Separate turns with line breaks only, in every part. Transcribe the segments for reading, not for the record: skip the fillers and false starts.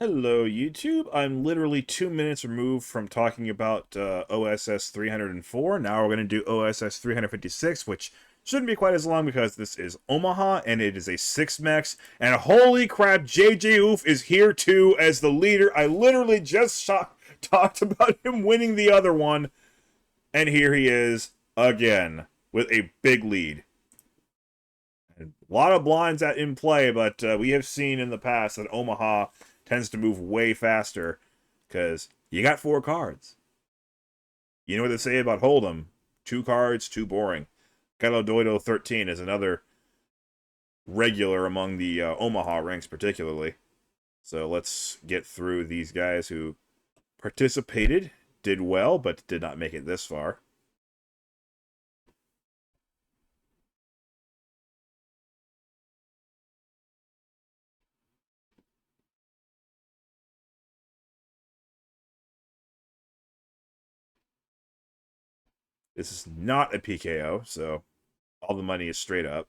Hello, YouTube. I'm literally 2 minutes removed from talking about OSS 304. Now we're going to do OSS 356, which shouldn't be quite as long because this is Omaha and it is a 6-max. And holy crap, JJUUffff is here too as the leader. I literally just talked about him winning the other one. And here he is again with a big lead. A lot of blinds in play, but we have seen in the past that Omaha tends to move way faster because you got 4 cards. You know what they say about Hold'em? 2 cards, too boring. Doido 13 is another regular among the Omaha ranks particularly. So let's get through these guys who participated, did well, but did not make it this far. This is not a PKO, so all the money is straight up.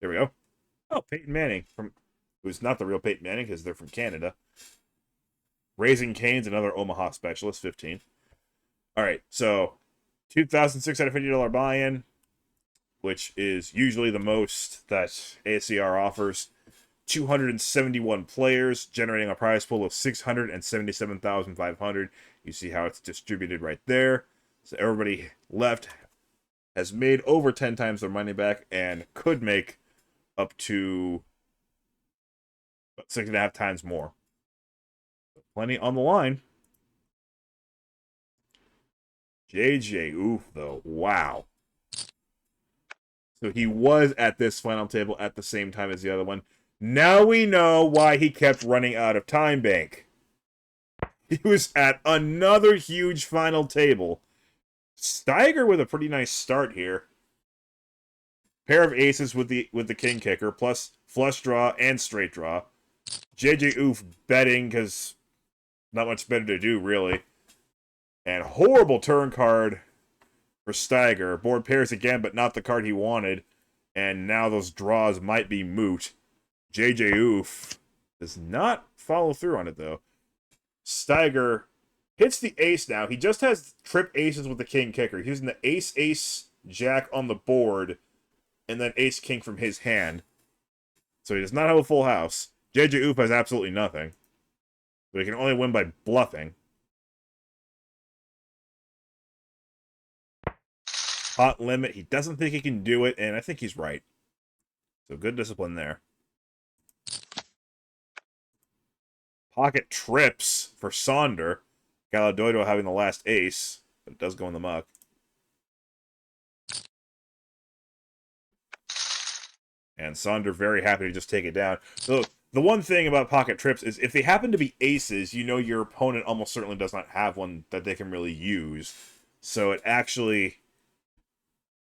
There we go. Oh, Peyton Manning, who's not the real Peyton Manning because they're from Canada. Raising Cane's another Omaha specialist, 15. All right, so $2,650 buy-in, which is usually the most that ACR offers. 271 players, generating a prize pool of 677,500. You see how it's distributed right there. So everybody left has made over 10 times their money back and could make up to 6.5 times more. Plenty on the line. JJUUffff, though. Wow. So he was at this final table at the same time as the other one. Now we know why he kept running out of time bank. He was at another huge final table. Steiger with a pretty nice start here. Pair of aces with the king kicker, plus flush draw and straight draw. JJUUffff betting because not much better to do, really. And horrible turn card for Steiger. Board pairs again, but not the card he wanted. And now those draws might be moot. JJUUffff does not follow through on it, though. Steiger hits the ace now. He just has trip aces with the king kicker. He's using the ace-ace-jack on the board, and then ace-king from his hand. So he does not have a full house. JJUUffff has absolutely nothing. So he can only win by bluffing. Pot limit. He doesn't think he can do it, and I think he's right. So good discipline there. Pocket trips for Sonder. Galadoido having the last ace, but it does go in the muck. And Sonder very happy to just take it down. So the one thing about pocket trips is if they happen to be aces, you know your opponent almost certainly does not have one that they can really use. So it actually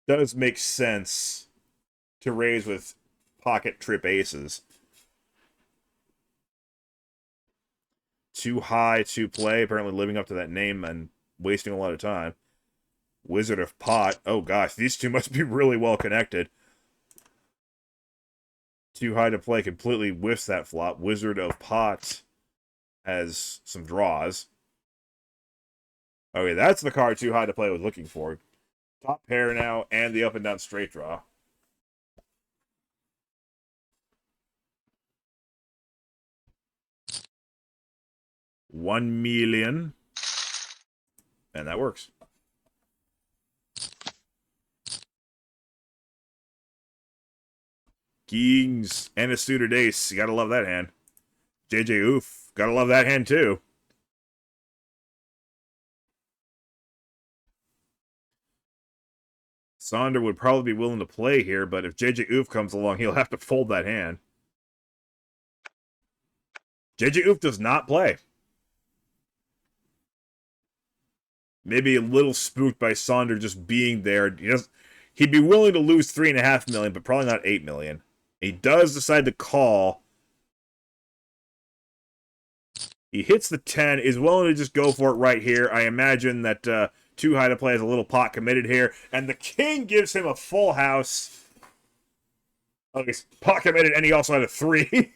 does make sense to raise with pocket trip aces. Too high to play, apparently living up to that name and wasting a lot of time. Wizard of Pot. Oh gosh, these two must be really well connected. Too high to play completely whiffs that flop. Wizard of Pot has some draws. Okay, that's the card too high to play I was looking for. Top pair now, and the up and down straight draw. $1 million. And that works. Kings and a suited ace. You gotta love that hand. JJUUffff. Gotta love that hand too. Sonder would probably be willing to play here, but if JJUUffff comes along, he'll have to fold that hand. JJUUffff does not play. Maybe a little spooked by Sonder just being there. He'd be willing to lose $3.5 million, but probably not $8 million. He does decide to call. He hits the 10, is willing to just go for it right here. I imagine that Too high to play is a little pot committed here. And the king gives him a full house. Oh, he's pot committed, and he also had a 3.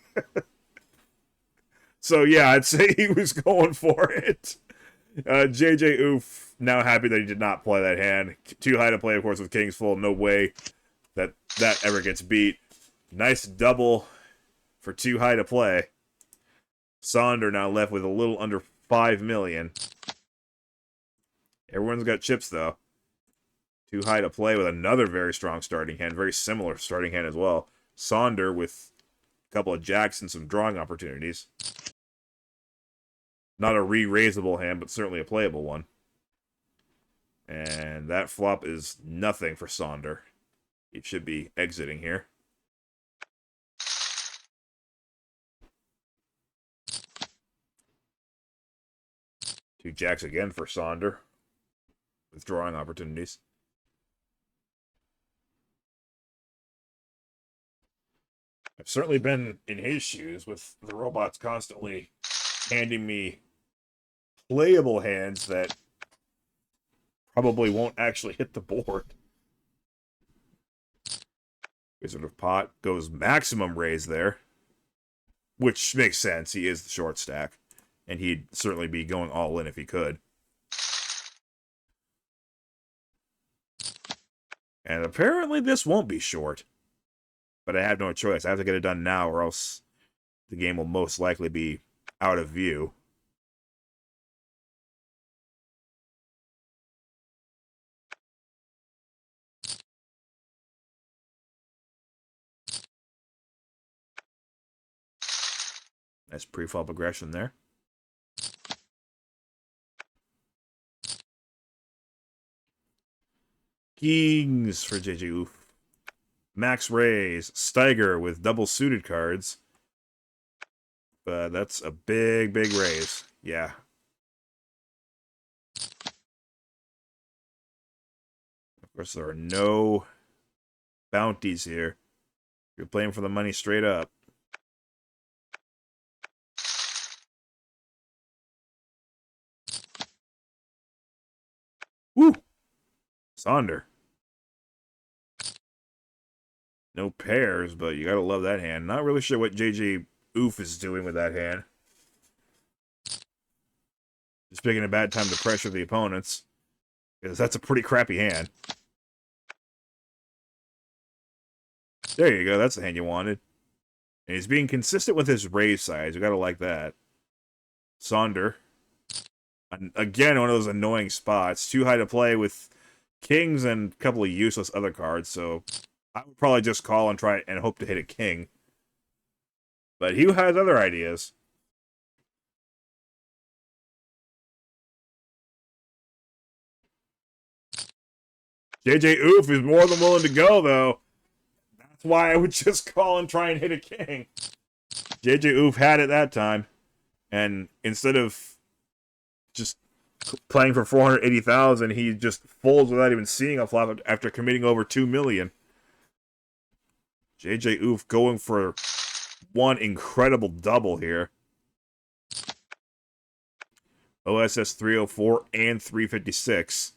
So, yeah, I'd say he was going for it. JJUUffff, now happy that he did not play that hand. Too high to play, of course, with kings full. No way that ever gets beat. Nice double for too high to play. Sonder now left with a little under 5 million. Everyone's got chips, though. Too high to play with another very strong starting hand. Very similar starting hand as well. Sonder with a couple of jacks and some drawing opportunities. Not a re-raisable hand, but certainly a playable one. And that flop is nothing for Sonder. He should be exiting here. Two jacks again for Sonder. With drawing opportunities. I've certainly been in his shoes with the robots constantly handing me playable hands that probably won't actually hit the board. Wizard of Pot goes maximum raise there, which makes sense. He is the short stack, and he'd certainly be going all in if he could. And apparently this won't be short. But I have no choice. I have to get it done now, or else the game will most likely be out of view. Nice pre-flop aggression there. Kings for JJUUffff. Max raise. Steiger with double suited cards. But that's a big, big raise. Yeah. Of course, there are no bounties here. You're playing for the money straight up. Woo! Sonder. No pairs, but you gotta love that hand. Not really sure what JJUUffff is doing with that hand. Just picking a bad time to pressure the opponents. Because that's a pretty crappy hand. There you go, that's the hand you wanted. And he's being consistent with his raise size. You gotta like that. Sonder. Again, one of those annoying spots. Too high to play with kings and a couple of useless other cards, so I would probably just call and try and hope to hit a king. But he has other ideas. JJUUffff is more than willing to go, though. That's why I would just call and try and hit a king. JJUUffff had it that time. And instead of just playing for 480,000, he just folds without even seeing a flop after committing over 2 million. JJUUffff going for one incredible double here. OSS 304 and 356.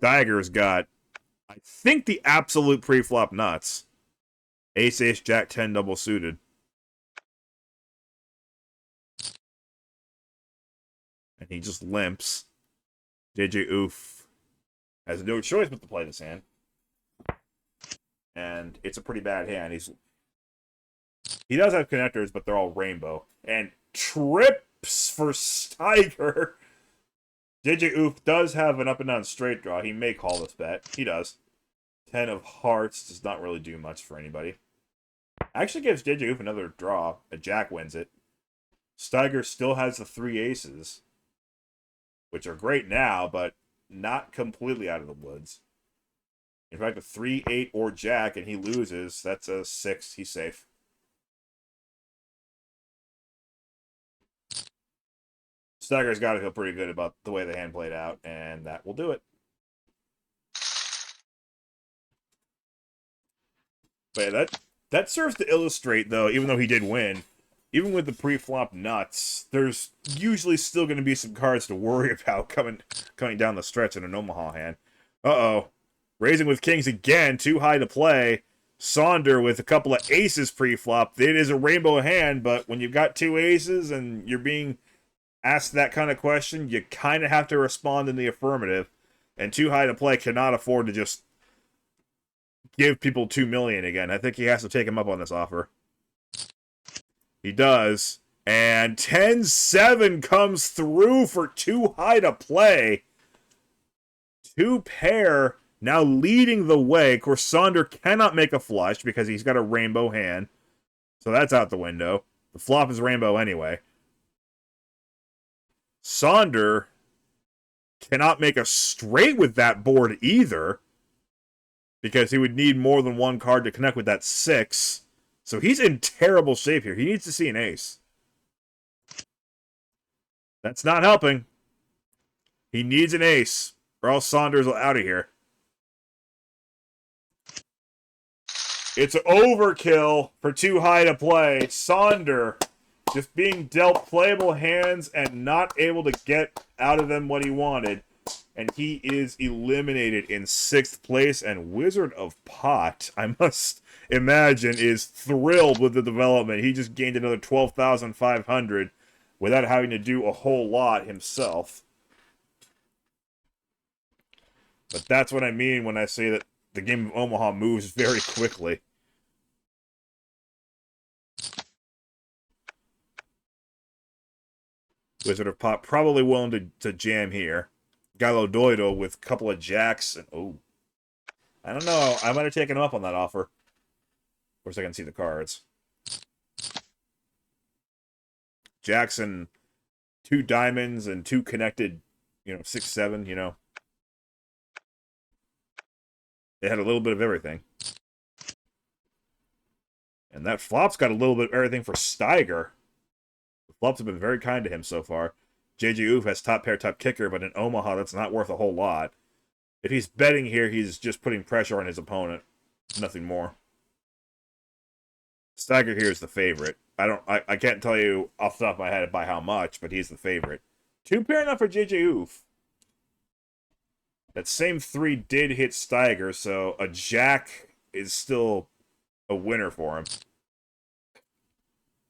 Steiger's got, I think, the absolute pre-flop nuts. Ace, Jack 10 double suited. And he just limps. JJUUffff has no choice but to play this hand. And it's a pretty bad hand. He does have connectors, but they're all rainbow. And trips for Steiger. JJUUffff does have an up and down straight draw. He may call this bet. He does. 10 of hearts does not really do much for anybody. Actually gives JJUUffff another draw. A jack wins it. Steiger still has the 3 aces, which are great now, but not completely out of the woods. In fact, a 3, 8, or jack, and he loses. That's a 6. He's safe. Steiger's got to feel pretty good about the way the hand played out, and that will do it. But yeah, that serves to illustrate, though, even though he did win, even with the pre-flop nuts, there's usually still going to be some cards to worry about coming down the stretch in an Omaha hand. Uh-oh. Raising with kings again, too high to play. Sonder with a couple of aces pre-flop. It is a rainbow hand, but when you've got two aces and you're being asked that kind of question, you kind of have to respond in the affirmative. And too high to play cannot afford to just give people $2 million again. I think he has to take him up on this offer. He does. And 10-7 comes through for too high to play. Two pair now leading the way. Of course, Sonder cannot make a flush because he's got a rainbow hand. So that's out the window. The flop is rainbow anyway. Sonder cannot make a straight with that board either, because he would need more than one card to connect with that 6. So he's in terrible shape here. He needs to see an ace. That's not helping. He needs an ace, or else Saunders will out of here. It's overkill for too high to play. Sonder just being dealt playable hands and not able to get out of them what he wanted. And he is eliminated in 6th place. And Wizard of Pot, I must imagine, is thrilled with the development. He just gained another 12,500 without having to do a whole lot himself. But that's what I mean when I say that the game of Omaha moves very quickly. Wizard of Pot probably willing to jam here. Gallo Doido with a couple of jacks. And, oh, I don't know. I might have taken him up on that offer. Of course, I can see the cards. Jackson, 2 diamonds and 2 connected, 6-7, They had a little bit of everything. And that flop's got a little bit of everything for Steiger. The flops have been very kind to him so far. JJUUffff has top pair, top kicker, but in Omaha, that's not worth a whole lot. If he's betting here, he's just putting pressure on his opponent. Nothing more. Steiger here is the favorite. I can't tell you off the top of my head by how much, but he's the favorite. 2 pair enough for JJUUffff. That same 3 did hit Steiger, so a jack is still a winner for him.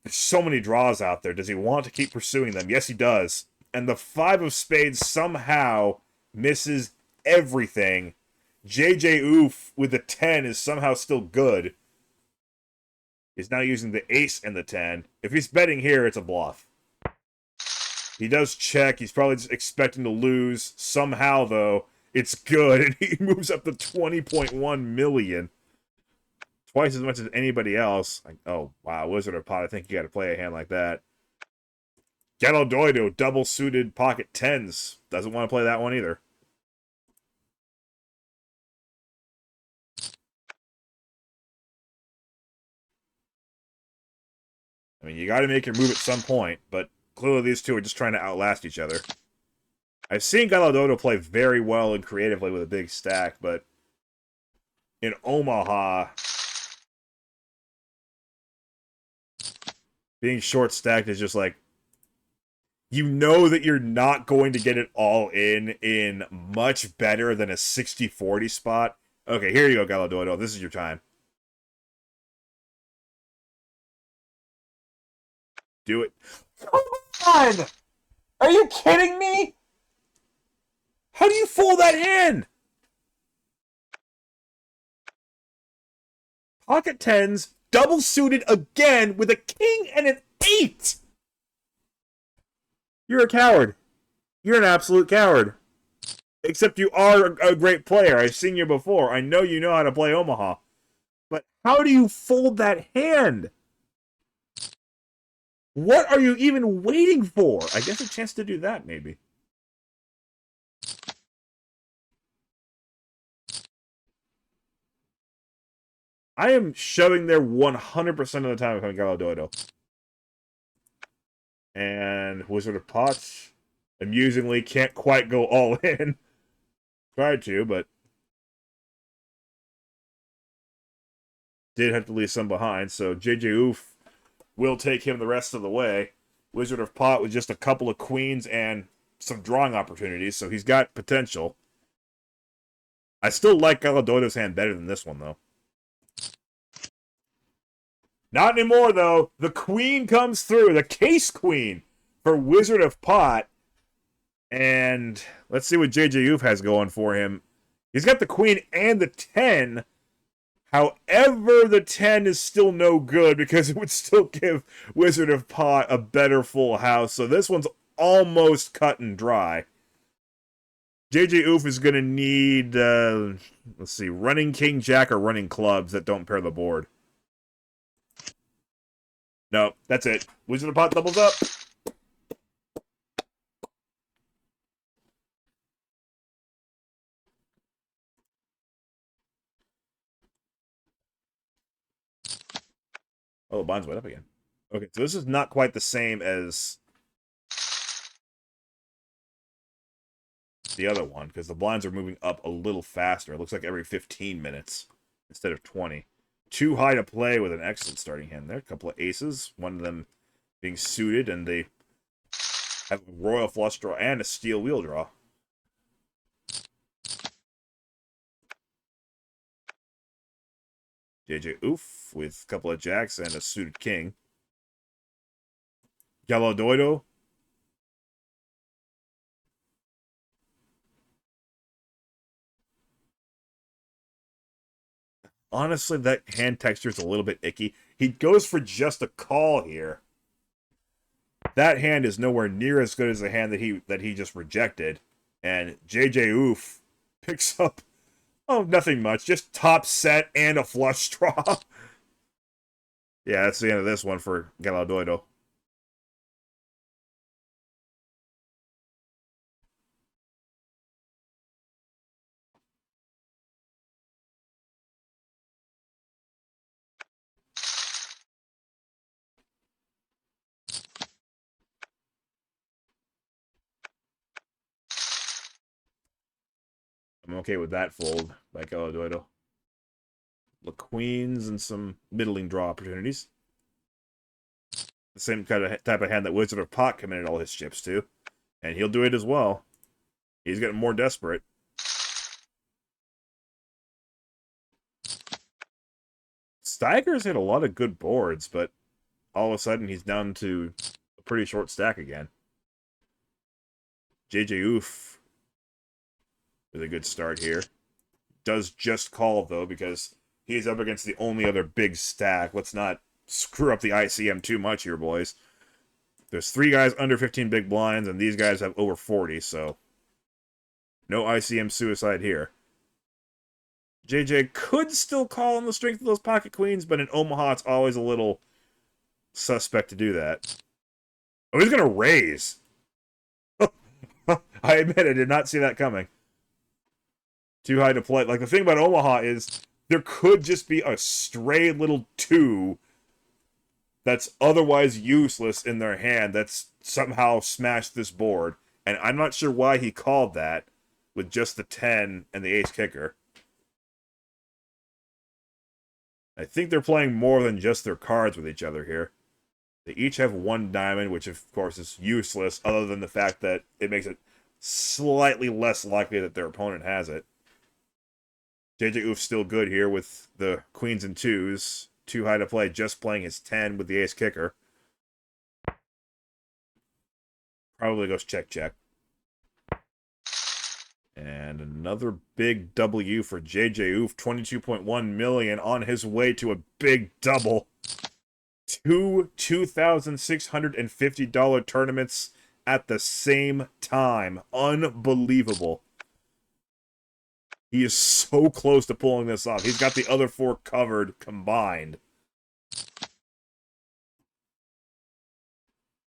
There's so many draws out there. Does he want to keep pursuing them? Yes, he does. And the 5 of spades somehow misses everything. JJUUffff with the 10 is somehow still good. He's now using the ace and the 10. If he's betting here, it's a bluff. He does check. He's probably just expecting to lose. Somehow, though, it's good. And he moves up to 20.1 million. Twice as much as anybody else. Oh, wow. Wizard of Pot, I think you got to play a hand like that. Gallo Doido, double-suited pocket 10s. Doesn't want to play that one either. I mean, you got to make your move at some point, but clearly these two are just trying to outlast each other. I've seen Gallo Doido play very well and creatively with a big stack, but in Omaha, being short-stacked is just like, you know that you're not going to get it all in much better than a 60-40 spot. Okay, here you go, Gallo Doido. This is your time. Do it. Come on! Are you kidding me? How do you fold that hand? Pocket 10s, double suited again with a king and an 8! You're a coward. You're an absolute coward. Except you are a great player. I've seen you before. I know you know how to play Omaha. But how do you fold that hand? What are you even waiting for? I guess a chance to do that, maybe. I am shoving there 100% of the time if I'm Gallo Doido. And Wizard of Pots, amusingly, can't quite go all in. Tried to, but did have to leave some behind. So JJUUffff will take him the rest of the way. Wizard of Pot with just a couple of queens and some drawing opportunities, so he's got potential. I still like Galadoido's hand better than this one, though. Not anymore, though. The queen comes through. The case queen for Wizard of Pot. And let's see what JJUUffff has going for him. He's got the queen and the 10. However, the 10 is still no good because it would still give Wizard of Pot a better full house. So this one's almost cut and dry. JJUUffff is going to need, let's see, running King Jack or running clubs that don't pair the board. No, that's it. Wizard of Pot doubles up. Oh, the blinds went up again. Okay, so this is not quite the same as the other one, because the blinds are moving up a little faster. It looks like every 15 minutes instead of 20. Too high to play with an excellent starting hand there. A couple of aces, one of them being suited, and they have a royal flush draw and a steel wheel draw. JJUUffff with a couple of jacks and a suited king. Galadoido. Honestly, that hand texture is a little bit icky. He goes for just a call here. That hand is nowhere near as good as the hand that he just rejected. And JJUUffff picks up, oh, nothing much. Just top set and a flush draw. Yeah, that's the end of this one for Galadoido. I'm okay with that fold by Galadoido. The queens and some middling draw opportunities. The same kind of type of hand that Wizard of Pot committed all his chips to. And he'll do it as well. He's getting more desperate. Steiger's hit a lot of good boards, but all of a sudden he's down to a pretty short stack again. JJUUffff with a good start here. Does just call, though, because he's up against the only other big stack. Let's not screw up the ICM too much here, boys. There's 3 guys under 15 big blinds, and these guys have over 40, so no ICM suicide here. JJ could still call on the strength of those pocket queens, but in Omaha, it's always a little suspect to do that. Oh, he's going to raise. I admit I did not see that coming. Too high to play. Like, the thing about Omaha is there could just be a stray little 2 that's otherwise useless in their hand that's somehow smashed this board. And I'm not sure why he called that with just the 10 and the ace kicker. I think they're playing more than just their cards with each other here. They each have 1 diamond, which of course is useless, other than the fact that it makes it slightly less likely that their opponent has it. JJUUffff's still good here with the queens and 2s. Too high to play, just playing his 10 with the ace kicker. Probably goes check, check. And another big W for JJUUffff, 22.1 million on his way to a big double. 2 $2,650 tournaments at the same time. Unbelievable. He is so close to pulling this off. He's got the other 4 covered combined.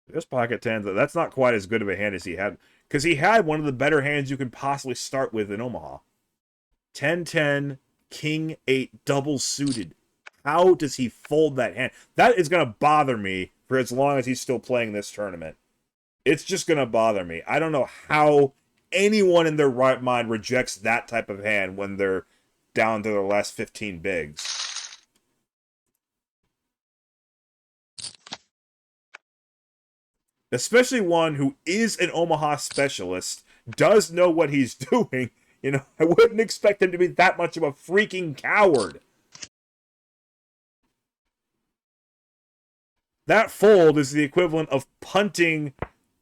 This pocket 10, that's not quite as good of a hand as he had. Because he had one of the better hands you can possibly start with in Omaha. 10-10, King 8, double suited. How does he fold that hand? That is going to bother me for as long as he's still playing this tournament. It's just going to bother me. I don't know how anyone in their right mind rejects that type of hand when they're down to their last 15 bigs. Especially one who is an Omaha specialist, does know what he's doing. You know, I wouldn't expect him to be that much of a freaking coward. That fold is the equivalent of punting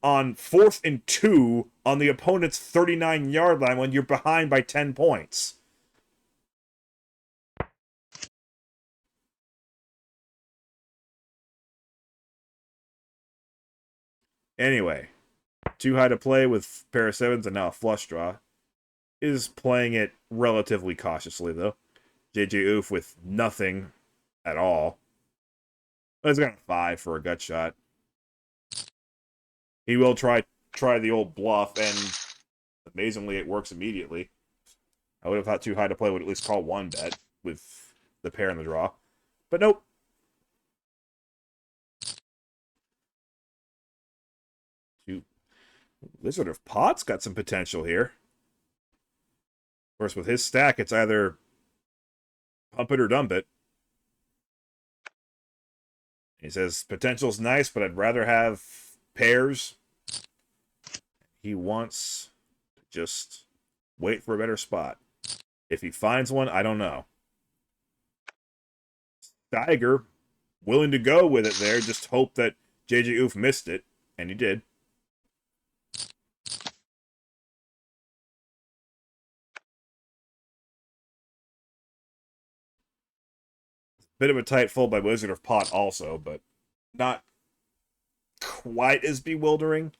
on 4th and 2 on the opponent's 39-yard line when you're behind by 10 points. Anyway, too high to play with pair of sevens and now a flush draw. Is playing it relatively cautiously, though. JJUUffff with nothing at all. But he's got a 5 for a gut shot. He will try the old bluff, and amazingly, it works immediately. I would have thought too high to play would at least call one bet with the pair in the draw. But nope. Wizard of Pots got some potential here. Of course, with his stack, it's either pump it or dump it. He says, potential's nice, but I'd rather have pairs. He wants to just wait for a better spot. If he finds one, I don't know. Steiger, willing to go with it there, just hope that JJUUffff missed it, and he did. Bit of a tight fold by Wizard of Pot also, but not quite as bewildering.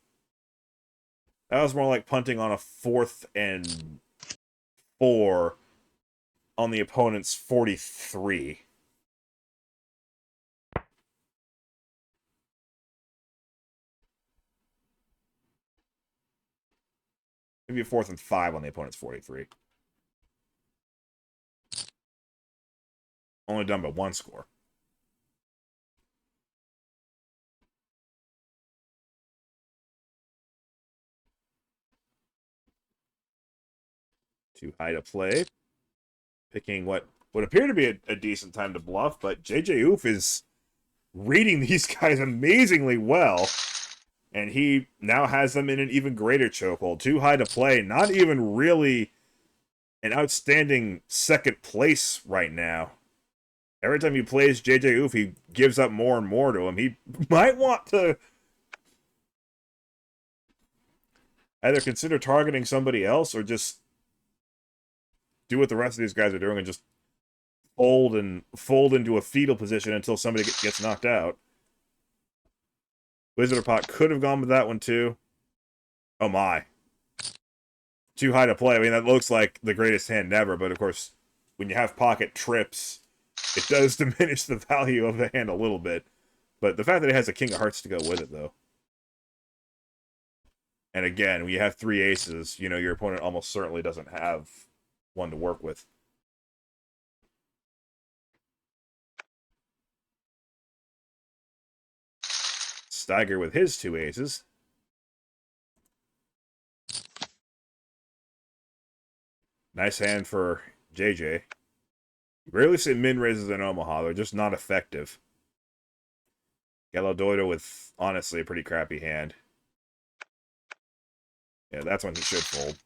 That was more like punting on a 4th and 4 on the opponent's 43. Maybe a 4th and 5 on the opponent's 43. Only done by 1 score. Too high to play. Picking what would appear to be a decent time to bluff, but JJUUffff is reading these guys amazingly well, and he now has them in an even greater chokehold. Too high to play, not even really an outstanding second place right now. Every time he plays JJUUffff, he gives up more and more to him. He might want to either consider targeting somebody else or just do what the rest of these guys are doing and just fold into a fetal position until somebody gets knocked out. Wizard of Pot could have gone with that one too. Oh my. Too high to play. I mean, that looks like the greatest hand ever, but of course, when you have pocket trips, it does diminish the value of the hand a little bit. But the fact that it has a King of Hearts to go with it, though. And again, when you have 3 aces, you know, your opponent almost certainly doesn't have one to work with. Steiger with his 2 aces. Nice hand for JJ. You rarely see min raises in Omaha. They're just not effective. Galadoido with, honestly, a pretty crappy hand. Yeah, that's when he should fold.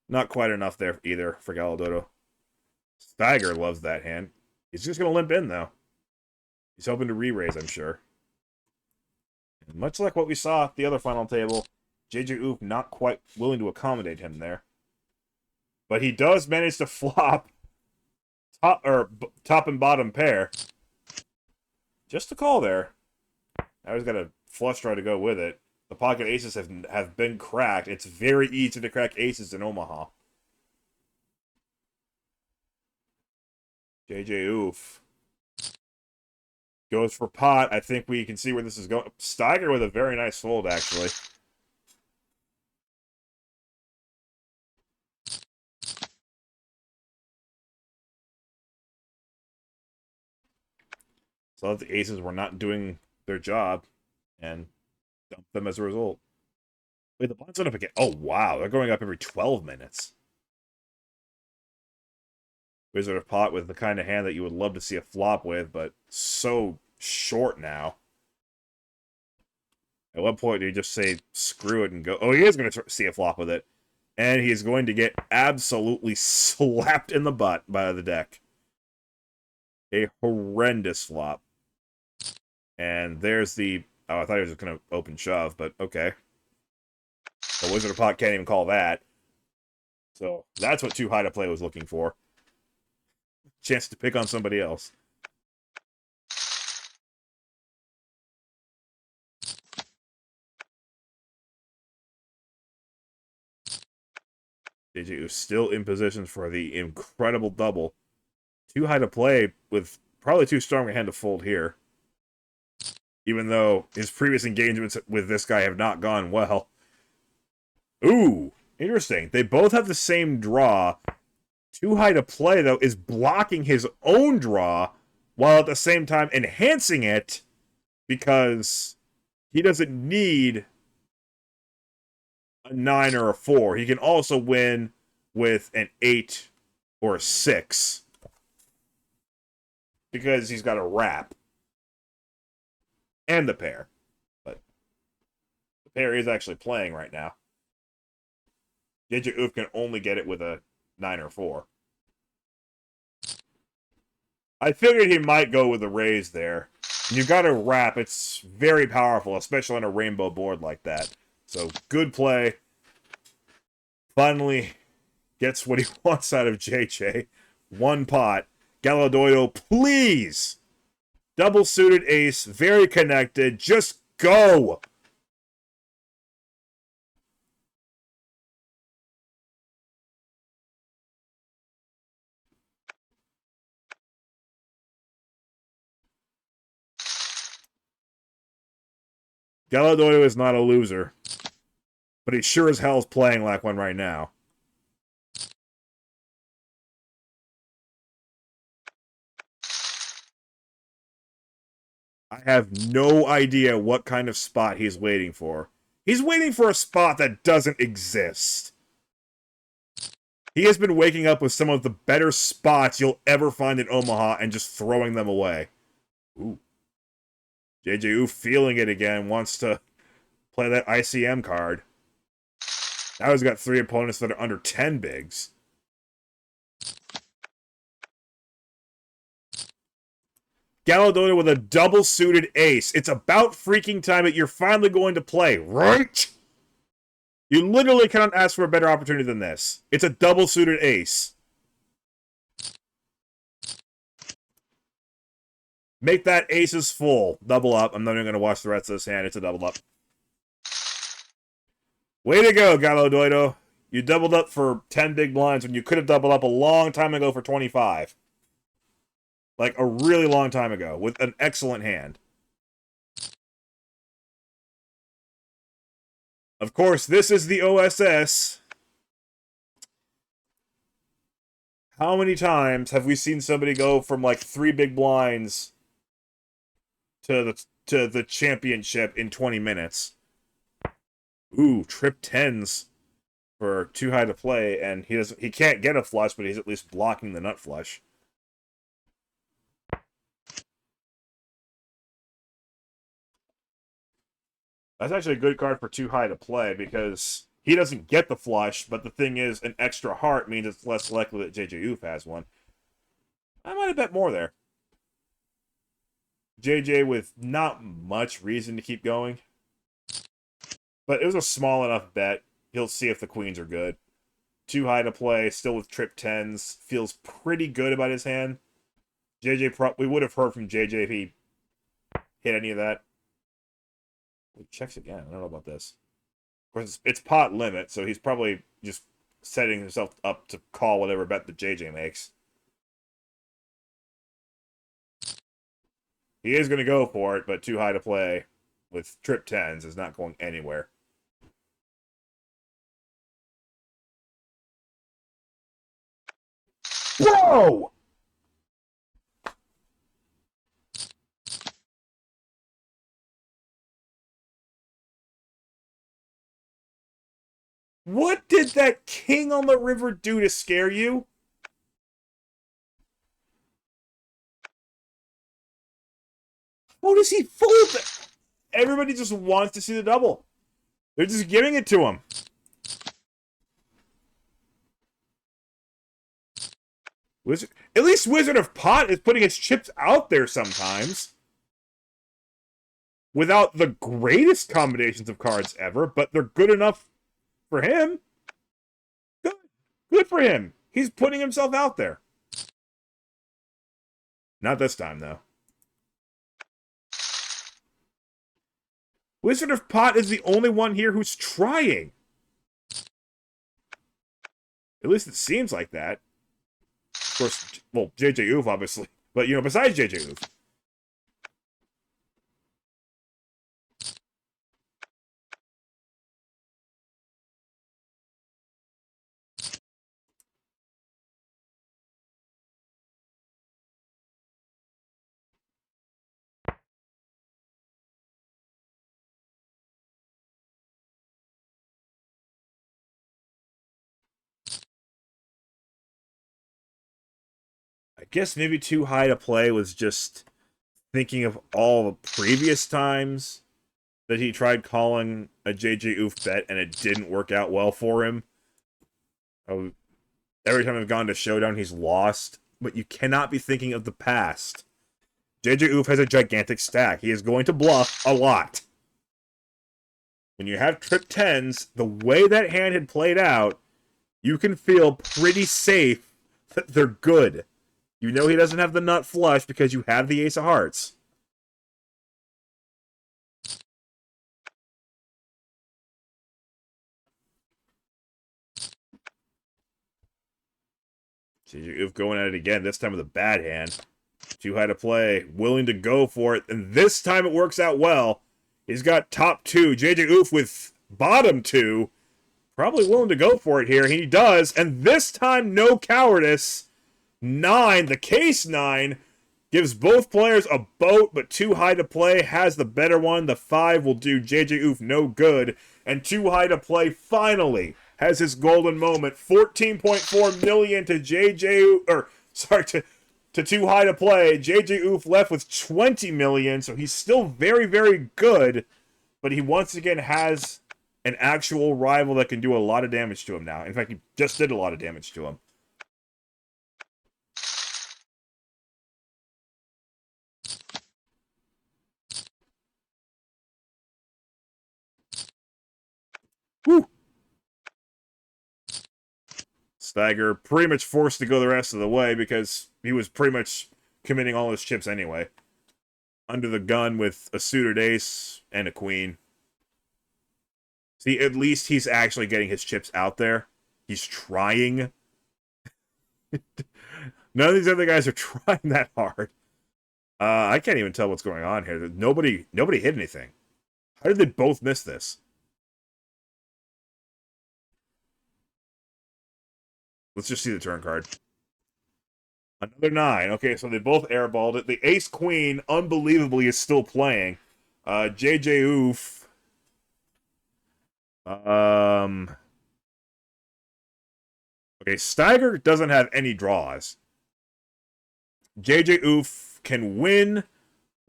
Not quite enough there either for Galadoido. Steiger loves that hand. He's just going to limp in, though. He's hoping to re-raise, I'm sure. And much like what we saw at the other final table, JJUUffff not quite willing to accommodate him there. But he does manage to flop top and bottom pair. Just a call there. Now he's got a flush draw to go with it. The pocket aces have been cracked. It's very easy to crack aces in Omaha. JJUUffff goes for pot. I think we can see where this is going. Steiger with a very nice fold, actually. So the aces were not doing their job and dumped them as a result. Wait, the blinds went up again. Oh, wow. They're going up every 12 minutes. Wizard of Pot with the kind of hand that you would love to see a flop with, but so short now. At what point do you just say, screw it and go? Oh, he is going to see a flop with it. And he's going to get absolutely slapped in the butt by the deck. A horrendous flop. And there's the... Oh, I thought he was just going to open shove, but okay. The Wizard of Pot can't even call that. So that's what too high to play was looking for. Chance to pick on somebody else. JJUUffff still in position for the incredible double. Too high to play with probably too strong a hand to fold here. Even though his previous engagements with this guy have not gone well. Ooh, interesting. They both have the same draw. Too high to play, though, is blocking his own draw while at the same time enhancing it because he doesn't need a 9 or a 4. He can also win with an 8 or a 6 because he's got a wrap and the pair. But the pair is actually playing right now. JJUUffff can only get it with a 9 or 4. I figured he might go with a raise there. You got a wrap. It's very powerful, especially on a rainbow board like that. So, good play. Finally gets what he wants out of JJ. One pot. Galadoido, please! Double suited ace, very connected. Just go! Galadoido is not a loser. But he sure as hell is playing like one right now. I have no idea what kind of spot he's waiting for. He's waiting for a spot that doesn't exist. He has been waking up with some of the better spots you'll ever find in Omaha and just throwing them away. Ooh. JJUUffff feeling it again, wants to play that ICM card. Now he's got 3 opponents that are under 10 bigs. Galadoido with a double-suited ace. It's about freaking time that you're finally going to play, right? You literally cannot ask for a better opportunity than this. It's a double-suited ace. Make that aces full. Double up. I'm not even going to watch the rest of this hand. It's a double up. Way to go, Galadoido. You doubled up for 10 big blinds when you could have doubled up a long time ago for 25. Like, a really long time ago, with an excellent hand. Of course, this is the OSS. How many times have we seen somebody go from, like, 3 big blinds to the championship in 20 minutes? Ooh, trip 10s for too high to play, and he can't get a flush, but he's at least blocking the nut flush. That's actually a good card for too high to play, because he doesn't get the flush, but the thing is, an extra heart means it's less likely that JJUUffff has one. I might have bet more there. JJ with not much reason to keep going. But it was a small enough bet. He'll see if the queens are good. Too high to play, still with trip 10s. Feels pretty good about his hand. We would have heard from JJ if he hit any of that. He checks again. I don't know about this. Of course, it's pot limit, so he's probably just setting himself up to call whatever bet that JJ makes. He is going to go for it, but too high to play with trip 10s is not going anywhere. Whoa! What did that king on the river do to scare you? How does he fold that? Everybody just wants to see the double. They're just giving it to him. At least Wizard of Pot is putting his chips out there sometimes. Without the greatest combinations of cards ever, but they're good enough for him. Good. Good for him. He's putting himself out there. Not this time, though. Wizard of Pot is the only one here who's trying. At least it seems like that. Of course, well, JJUUffff, obviously. But, you know, besides JJUUffff. I guess maybe too high to play was just thinking of all the previous times that he tried calling a JJUUffff bet and it didn't work out well for him. Oh, every time I've gone to Showdown, he's lost. But you cannot be thinking of the past. JJUUffff has a gigantic stack. He is going to bluff a lot. When you have trip 10s, the way that hand had played out, you can feel pretty safe that they're good. You know he doesn't have the nut flush because you have the ace of hearts. JJUUffff going at it again, this time with a bad hand. Too high to play, willing to go for it, and this time it works out well. He's got top 2, JJUUffff with bottom 2. Probably willing to go for it here. He does, and this time no cowardice. 9, the case 9, gives both players a boat, but too high to play has the better one. The 5 will do JJUUffff no good, and too high to play finally has his golden moment. 14.4 million to to too high to play. JJUUffff left with 20 million, so he's still very, very good, but he once again has an actual rival that can do a lot of damage to him now. In fact, he just did a lot of damage to him. Woo! Steiger pretty much forced to go the rest of the way because he was pretty much committing all his chips anyway. Under the gun with a suited ace and a queen. See, at least he's actually getting his chips out there. He's trying. None of these other guys are trying that hard. I can't even tell what's going on here. Nobody hit anything. How did they both miss this? Let's just see the turn card. Another 9. Okay, so they both airballed it. The ace-queen, unbelievably, is still playing. JJUUffff. Okay, Steiger doesn't have any draws. JJUUffff can win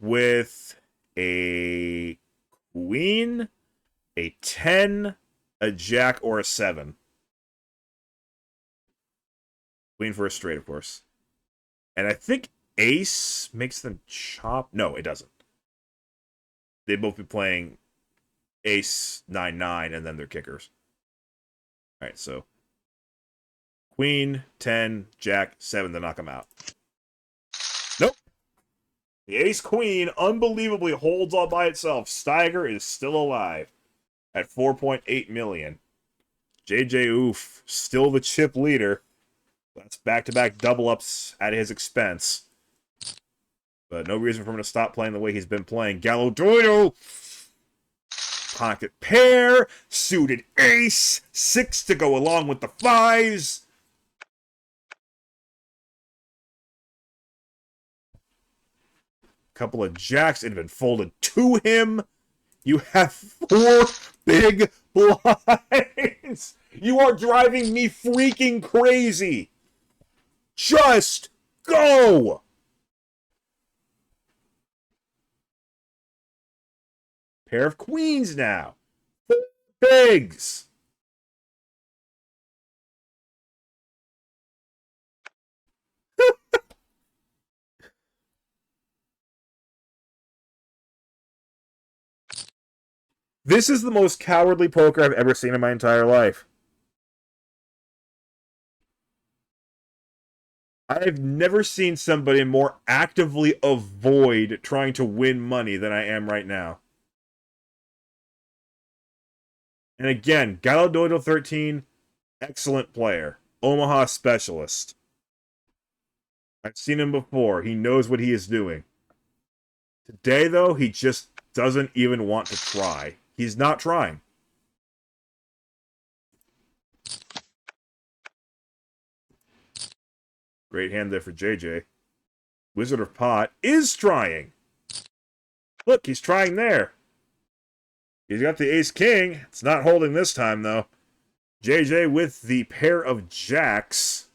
with a queen, a 10, a jack, or a 7. Queen for a straight, of course. And I think ace makes them chop. No, it doesn't. They'd both be playing ace 9-9, and then they're kickers. All right, so queen, 10, jack, 7 to knock them out. Nope. The ace-queen unbelievably holds all by itself. Steiger is still alive at 4.8 million. JJUUffff, still the chip leader. That's back-to-back double-ups at his expense. But no reason for him to stop playing the way he's been playing. Gallo-Doyle! Pocket pair, suited ace, 6 to go along with the 5s. Couple of jacks that have been folded to him. You have 4 big blinds. You are driving me freaking crazy. Just go! pair of queens now. Pigs. This is the most cowardly poker I've ever seen in my entire life. I've never seen somebody more actively avoid trying to win money than I am right now. And again, Galadoidal 13, excellent player. Omaha specialist. I've seen him before. He knows what he is doing. Today, though, he just doesn't even want to try. He's not trying. Great hand there for JJ. Wizard of Pot is trying. Look, he's trying there. He's got the ace-king. It's not holding this time, though. JJ with the pair of jacks.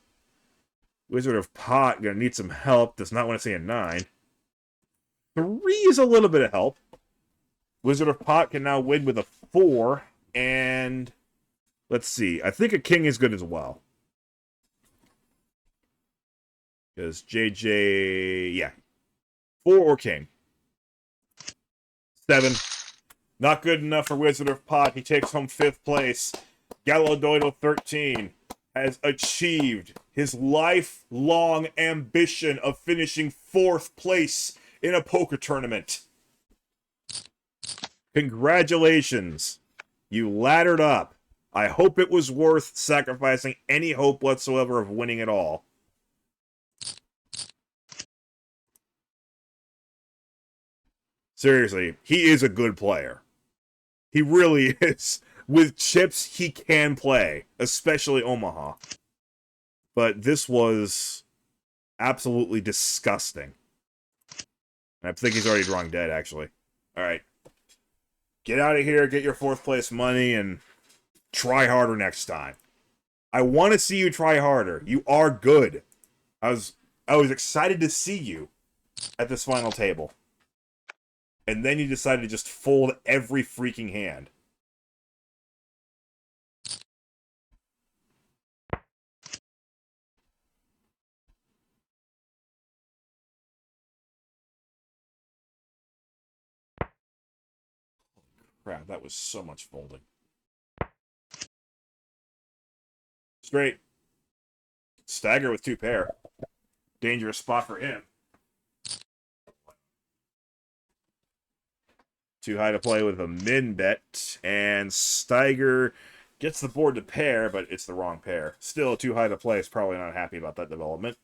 Wizard of Pot gonna need some help. Does not want to see a 9. 3 is a little bit of help. Wizard of Pot can now win with a 4. And let's see. I think a king is good as well. Because JJ... yeah. 4 or king. 7. Not good enough for Wizard of Pot. He takes home 5th place. Galadoidal 13 has achieved his lifelong ambition of finishing 4th place in a poker tournament. Congratulations. You laddered up. I hope it was worth sacrificing any hope whatsoever of winning it all. Seriously, he is a good player. He really is. With chips, he can play, especially Omaha. But this was absolutely disgusting. I think he's already drawing dead, actually. Alright. Get out of here, get your 4th place money, and try harder next time. I want to see you try harder. You are good. I was excited to see you at this final table. And then you decided to just fold every freaking hand. Crap, that was so much folding. Straight. Stagger with 2 pair. Dangerous spot for him. Too high to play with a min bet, and Steiger gets the board to pair, but it's the wrong pair. Still, too high to play is probably not happy about that development.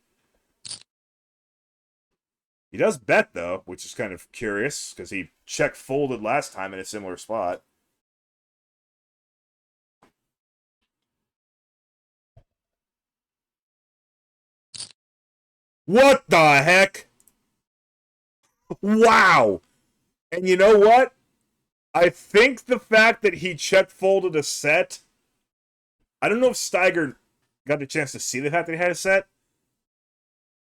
He does bet, though, which is kind of curious, because he check-folded last time in a similar spot. What the heck? Wow! And you know what? I think the fact that he check-folded a set... I don't know if Steiger got the chance to see the fact that he had a set.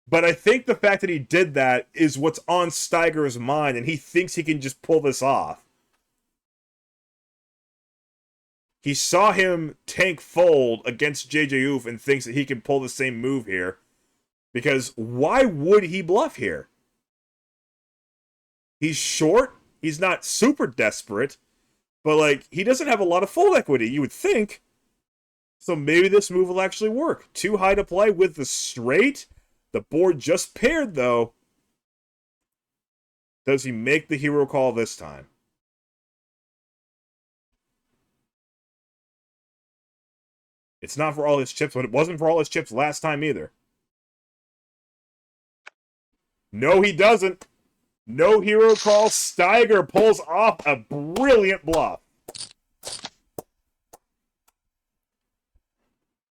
But I think the fact that he did that is what's on Steiger's mind, and he thinks he can just pull this off. He saw him tank fold against JJUUffff and thinks that he can pull the same move here. Because why would he bluff here? He's short. He's not super desperate. But, like, he doesn't have a lot of fold equity, you would think. So maybe this move will actually work. Too high to play with the straight. The board just paired, though. Does he make the hero call this time? It's not for all his chips, but it wasn't for all his chips last time either. No, he doesn't. No hero call. Steiger pulls off a brilliant bluff.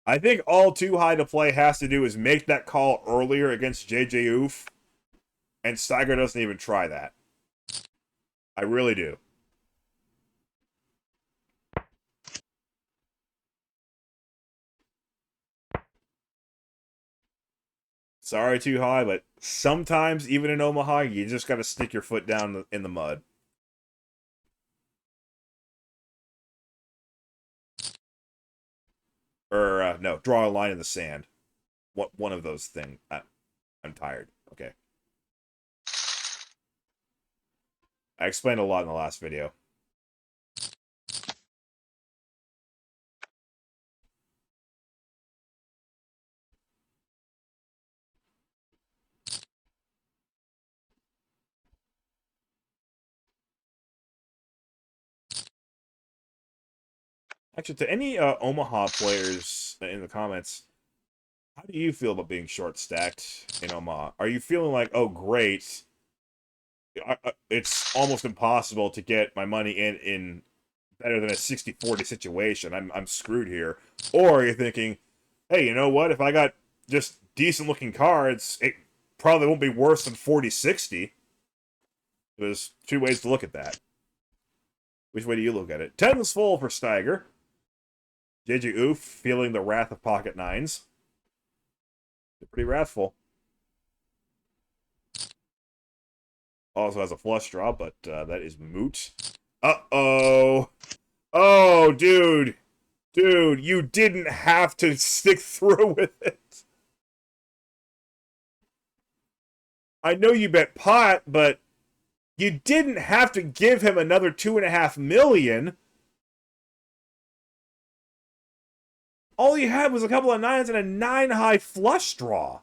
I think all too high to play has to do is make that call earlier against JJUUffff, and Steiger doesn't even try that. I really do. Sorry, too high, but sometimes, even in Omaha, you just got to stick your foot down in the mud. Or, no, draw a line in the sand. What one of those things. I'm tired. Okay. I explained a lot in the last video. Actually, to any Omaha players in the comments, how do you feel about being short stacked in Omaha? Are you feeling like, oh, great, it's almost impossible to get my money in better than a 60-40 situation. I'm screwed here. Or you're thinking, hey, you know what? If I got just decent looking cards, it probably won't be worse than 40-60. There's two ways to look at that. Which way do you look at it? 10's full for Steiger. JJUUffff feeling the wrath of pocket nines. They're pretty wrathful. Also has a flush draw, but that is moot. Uh-oh. Oh, dude. Dude, you didn't have to stick through with it. I know you bet pot, but you didn't have to give him another $2.5 million. All you had was a couple of nines and a 9-high flush draw.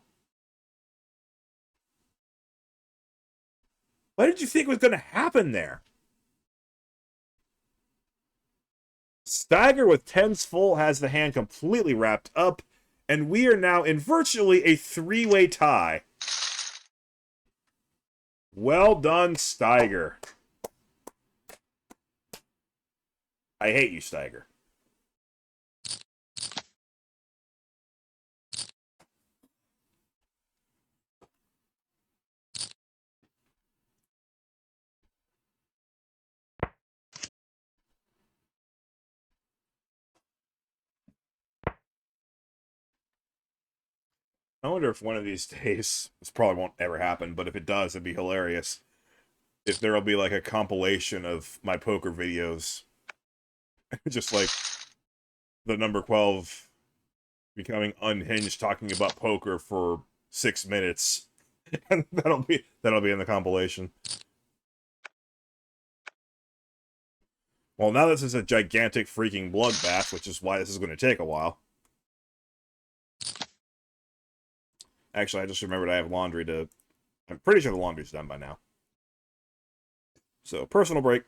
What did you think was going to happen there? Steiger with 10's full has the hand completely wrapped up, and we are now in virtually a three-way tie. Well done, Steiger. I hate you, Steiger. I wonder if one of these days, this probably won't ever happen, but if it does, it'd be hilarious. If there'll be like a compilation of my poker videos. Just like the number 12 becoming unhinged talking about poker for 6 minutes. And that'll be in the compilation. Well, now this is a gigantic freaking bloodbath, which is why this is going to take a while. Actually, I just remembered I have laundry to... I'm pretty sure the laundry's done by now. So, personal break.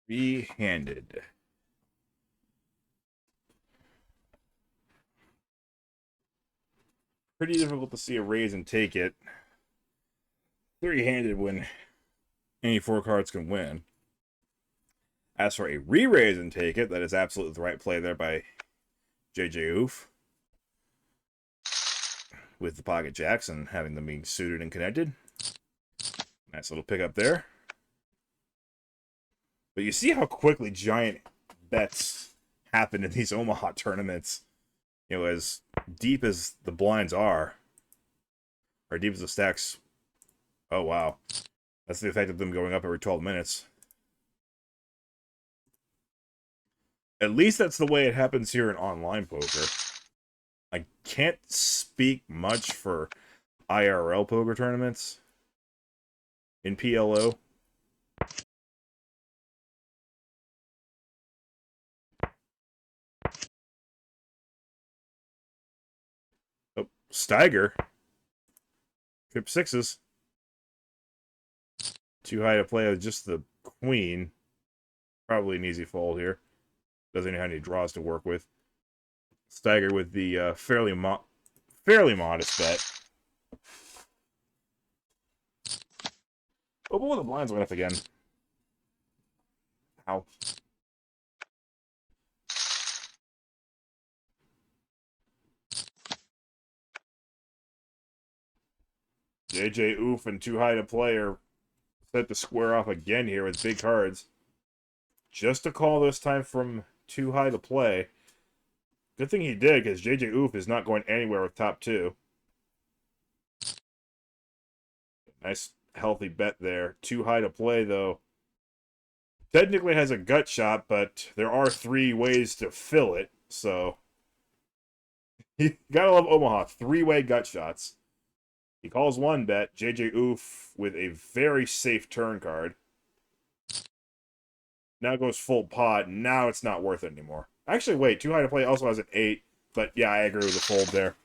Three-handed. Pretty difficult to see a raise and take it. Three-handed when any four cards can win. As for a re-raise and take it, that is absolutely the right play there by JJUUffff. With the pocket jacks and having them being suited and connected. Nice little pickup there. But you see how quickly giant bets happen in these Omaha tournaments. You know, as deep as the blinds are, or deep as the stacks. Oh, wow. That's the effect of them going up every 12 minutes. At least that's the way it happens here in online poker. I can't speak much for IRL poker tournaments in PLO. Oh, Steiger. Trip sixes. Too high to play with just the queen. Probably an easy fold here. Doesn't have any draws to work with. Steiger with the fairly modest bet. Oh, but the blinds went up again. Ow. JJUUffff and too high to play are set to square off again here with big cards. Just a call this time from too high to play. Good thing he did, because JJUUffff is not going anywhere with top two. Nice, healthy bet there. Too high to play, though. Technically has a gut shot, but there are 3 ways to fill it, so... You gotta love Omaha. 3-way gut shots. He calls 1 bet. JJUUffff with a very safe turn card. Now goes full pot. Now it's not worth it anymore. Actually, wait. Too high to play also has an 8. But yeah, I agree with the fold there.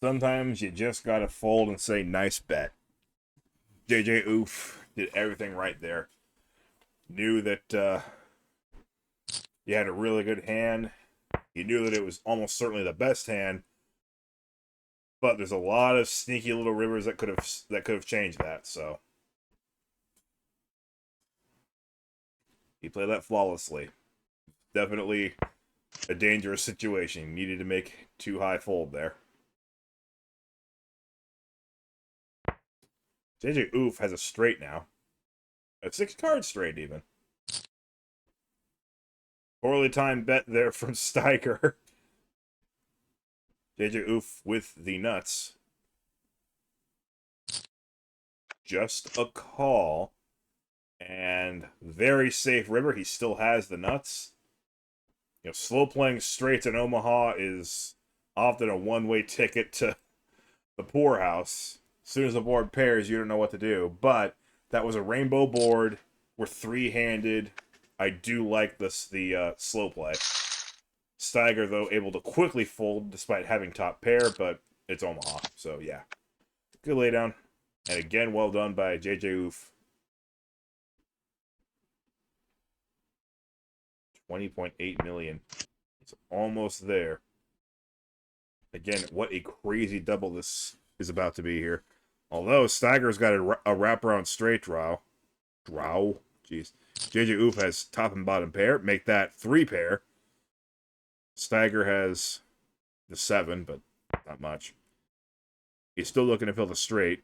Sometimes you just gotta fold and say, nice bet. JJUUffff did everything right there. Knew that he had a really good hand. He knew that it was almost certainly the best hand. But there's a lot of sneaky little rivers that could have changed that, so. He played that flawlessly. Definitely a dangerous situation. He needed to make too high fold there. JJUUffff has a straight now. A 6-card straight, even. Poorly timed bet there from Steiger. JJUUffff with the nuts. Just a call. And very safe river. He still has the nuts. You know, slow playing straights in Omaha is often a one-way ticket to the poorhouse. As soon as the board pairs, you don't know what to do. But that was a rainbow board. We're 3-handed. I do like the slow play. Steiger, though, able to quickly fold despite having top pair, but it's Omaha. So, yeah. Good laydown. And again, well done by JJUUffff. 20.8 million. It's almost there. Again, what a crazy double this is about to be here. Although Steiger's got a wraparound straight draw. Jeez. JJUUffff has top and bottom pair. Make that 3 pair. Steiger has the 7, but not much. He's still looking to fill the straight.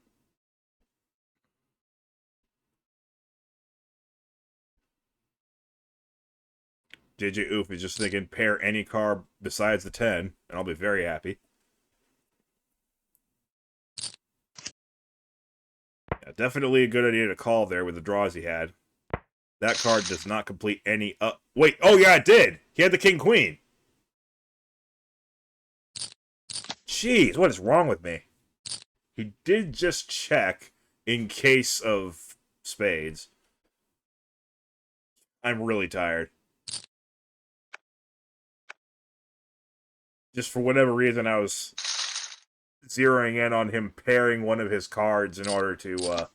JJUUffff is just thinking pair any card besides the 10, and I'll be very happy. Yeah, definitely a good idea to call there with the draws he had. That card does not complete any... wait, oh yeah, it did! He had the king-queen. Jeez, what is wrong with me? He did just check in case of spades. I'm really tired. Just for whatever reason, I was zeroing in on him pairing one of his cards in order to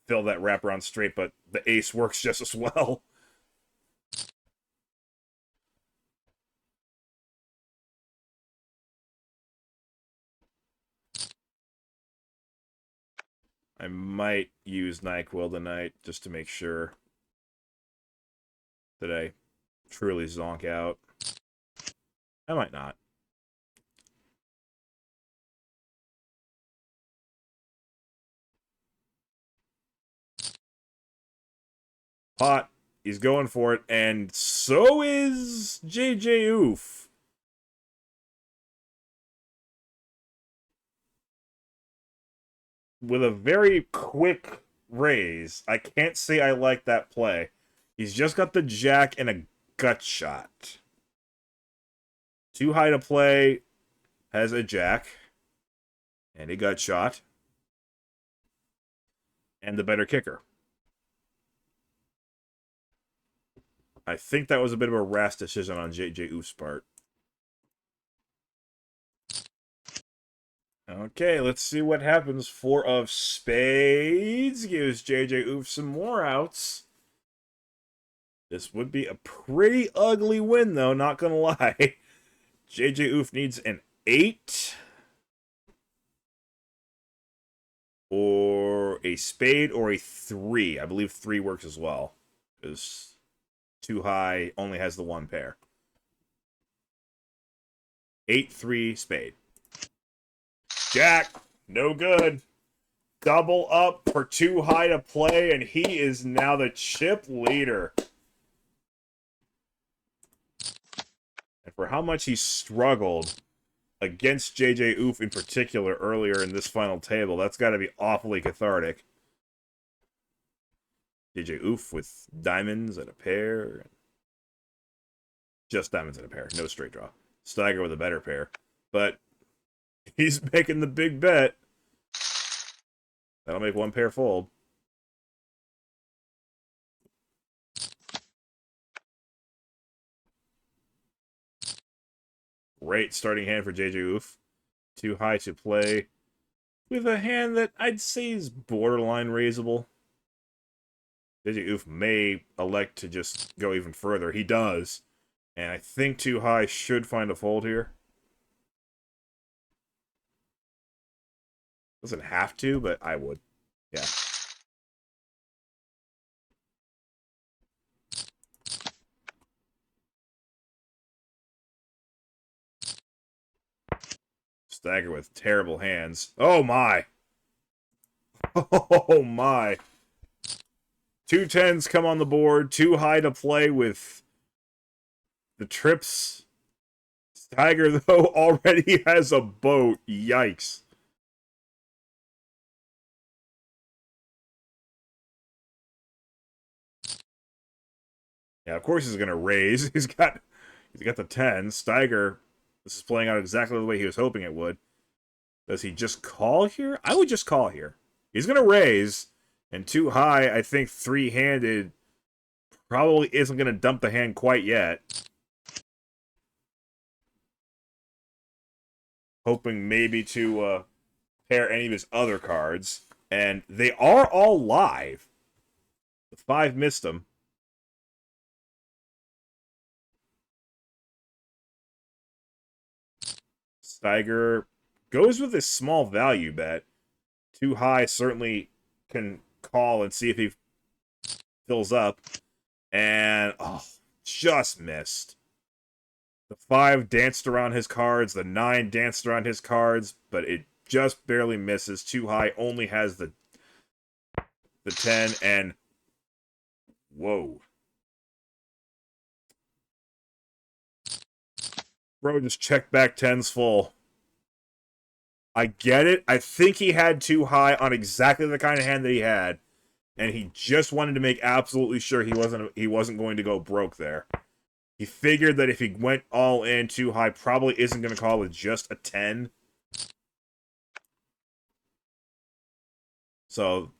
fill that wraparound straight, but the ace works just as well. I might use NyQuil tonight just to make sure that I truly zonk out. I might not. Pot, he's going for it, and so is JJUUffff. With a very quick raise. I can't say I like that play. He's just got the jack and a gut shot. Too high to play, has a jack and a gut shot, and the better kicker. I think that was a bit of a rash decision on JJUUffff's part. Okay, let's see what happens. 4 of spades gives JJUUffff some more outs. This would be a pretty ugly win, though, not gonna lie. JJUUffff needs an 8. Or a spade or a 3. I believe 3 works as well. Because too high only has the 1 pair. 8-3 spade. Jack, no good. Double up for too high to play, and he is now the chip leader. And for how much he struggled against JJUUffff in particular earlier in this final table. That's got to be awfully cathartic. JJUUffff with diamonds and a pair. Just diamonds and a pair. No straight draw. Steiger with a better pair. But he's making the big bet. That'll make one pair fold. Great starting hand for JJUUUffff. Too high to play with a hand that I'd say is borderline raisable. JJUUUffff may elect to just go even further. He does. And I think too high should find a fold here. Doesn't have to, but I would. Yeah. Steiger with terrible hands. Oh my! Oh my! 2 10s come on the board. Too high to play with the trips. Steiger, though, already has a boat. Yikes. Yeah, of course he's going to raise. He's got the 10. Steiger, this is playing out exactly the way he was hoping it would. Does he just call here? I would just call here. He's going to raise, and too high, I think three-handed probably isn't going to dump the hand quite yet. Hoping maybe to pair any of his other cards. And they are all live. The 5 missed them. Steiger goes with a small value bet. Too high certainly can call and see if he fills up. And, oh, just missed. The 5 danced around his cards. The 9 danced around his cards. But it just barely misses. Too high only has the 10. And, whoa. Bro just checked back 10s full. I get it. I think he had too high on exactly the kind of hand that he had. And he just wanted to make absolutely sure he wasn't going to go broke there. He figured that if he went all in too high, probably isn't going to call with just a 10. So,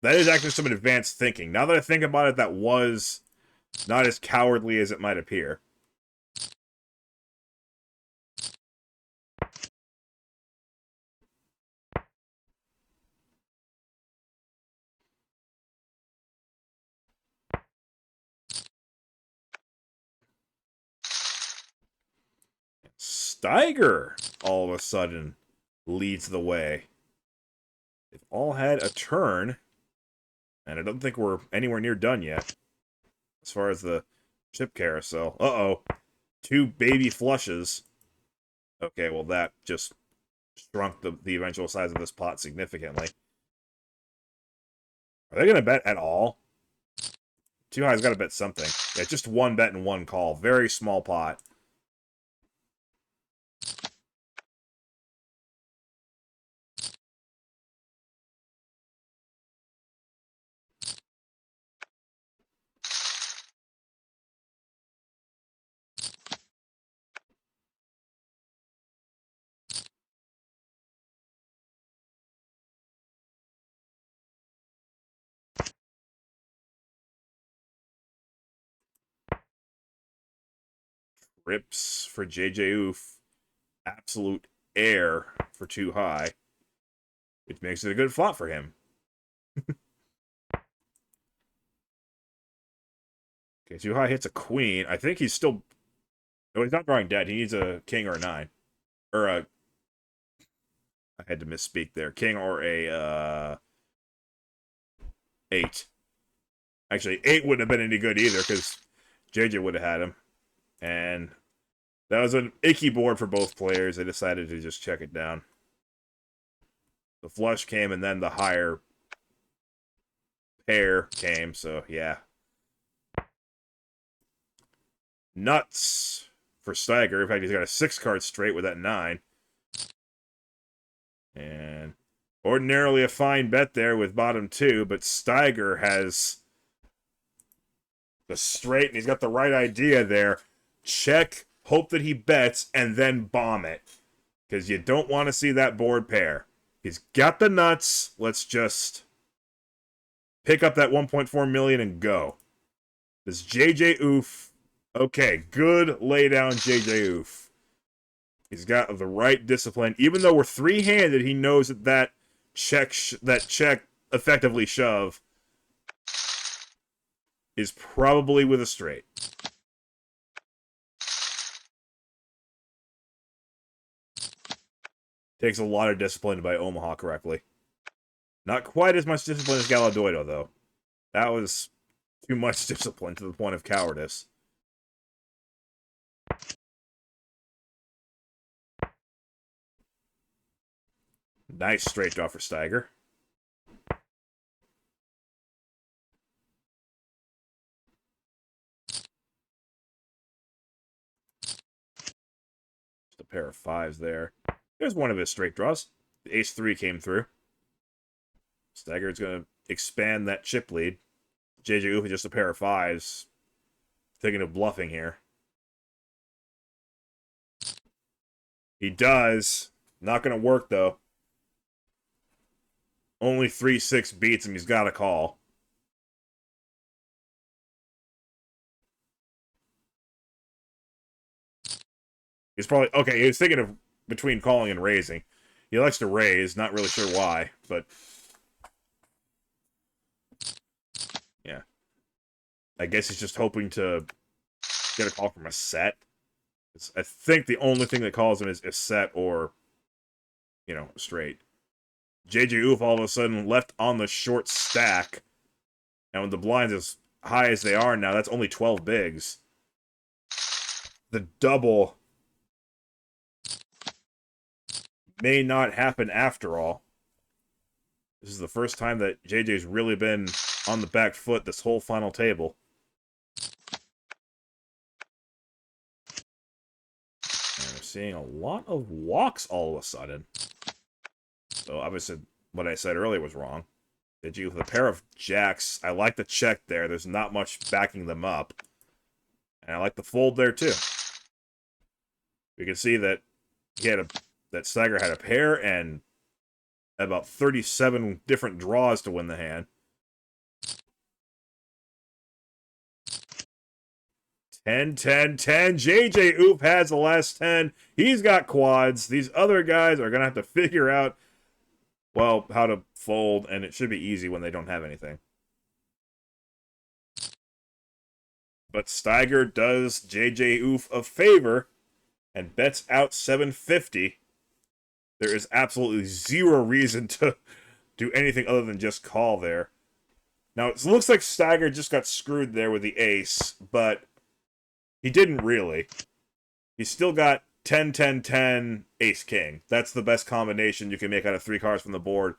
that is actually some advanced thinking. Now that I think about it, that was not as cowardly as it might appear. Steiger, all of a sudden, leads the way. They've all had a turn, and I don't think we're anywhere near done yet, as far as the chip carousel. Uh-oh. 2 baby flushes. Okay, well, that just shrunk the eventual size of this pot significantly. Are they going to bet at all? Too high's got to bet something. Yeah, just 1 bet and 1 call. Very small pot. Rips for JJUUffff. Absolute air for too high. Which makes it a good flop for him. Okay, too high hits a queen. I think he's still... No, he's not drawing dead. He needs a king or a 9. Or a... I had to misspeak there. King or a, 8. Actually, 8 wouldn't have been any good either, because JJ would have had him. And that was an icky board for both players. They decided to just check it down. The flush came, and then the higher pair came, so yeah. Nuts for Steiger. In fact, he's got a 6-card straight with that 9. And ordinarily a fine bet there with bottom two, but Steiger has the straight, and he's got the right idea there. Check, hope that he bets, and then bomb it. Because you don't want to see that board pair. He's got the nuts. Let's just pick up that 1.4 million and go. This JJUUffff. Okay, good laydown JJUUffff. He's got the right discipline. Even though we're three-handed, he knows that check effectively shove is probably with a straight. Takes a lot of discipline to buy Omaha correctly. Not quite as much discipline as Galadoido, though. That was too much discipline to the point of cowardice. Nice straight draw for Steiger. Just a pair of fives there. There's one of his straight draws. The ace-3 came through. Steiger's going to expand that chip lead. JJUUffff is just a pair of fives. Thinking of bluffing here. He does. Not going to work, though. Only 3-6 beats him. He's got to call. He's probably... Okay, he was thinking of between calling and raising. He likes to raise. Not really sure why, but... Yeah. I guess he's just hoping to get a call from a set. I think the only thing that calls him is a set or, you know, straight. JJUUffff all of a sudden left on the short stack. And with the blinds as high as they are now, that's only 12 bigs. The double may not happen after all. This is the first time that JJ's really been on the back foot this whole final table. And we're seeing a lot of walks all of a sudden. So obviously what I said earlier was wrong. JJ with a pair of jacks. I like the check there. There's not much backing them up. And I like the fold there too. We can see that that Steiger had a pair and about 37 different draws to win the hand. 10, 10, 10. JJUUffff has the last 10. He's got quads. These other guys are going to have to figure out, well, how to fold, and it should be easy when they don't have anything. But Steiger does JJUUffff a favor and bets out 750. There is absolutely zero reason to do anything other than just call there. Now, it looks like Steiger just got screwed there with the ace, but he didn't really. He's still got 10, 10, 10, ace, king. That's the best combination you can make out of 3 cards from the board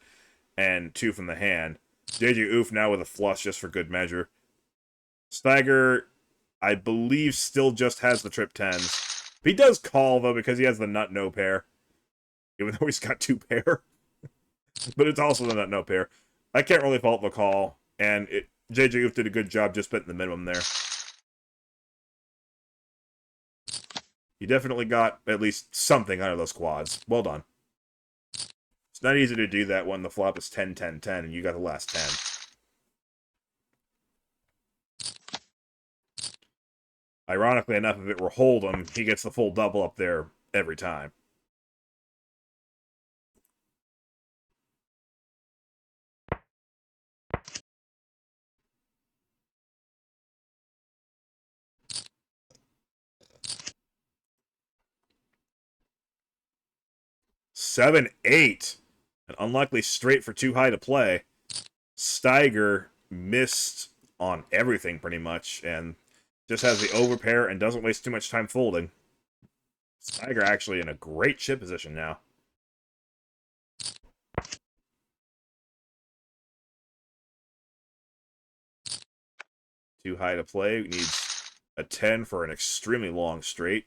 and 2 from the hand. JJUUffff now with a flush just for good measure. Steiger, I believe, still just has the trip 10s. He does call, though, because he has the nut no pair. Even though he's got 2 pair. But it's also the nut no pair. I can't really fault the call. And JJUUffff did a good job just betting the minimum there. He definitely got at least something out of those quads. Well done. It's not easy to do that when the flop is 10, 10, 10, and you got the last 10. Ironically enough, if it were Hold'em, he gets the full double up there every time. Seven, 8. An unlikely straight for too high to play. Steiger missed on everything pretty much, and just has the overpair and doesn't waste too much time folding. Steiger actually in a great chip position now. Too high to play. Needs a 10 for an extremely long straight.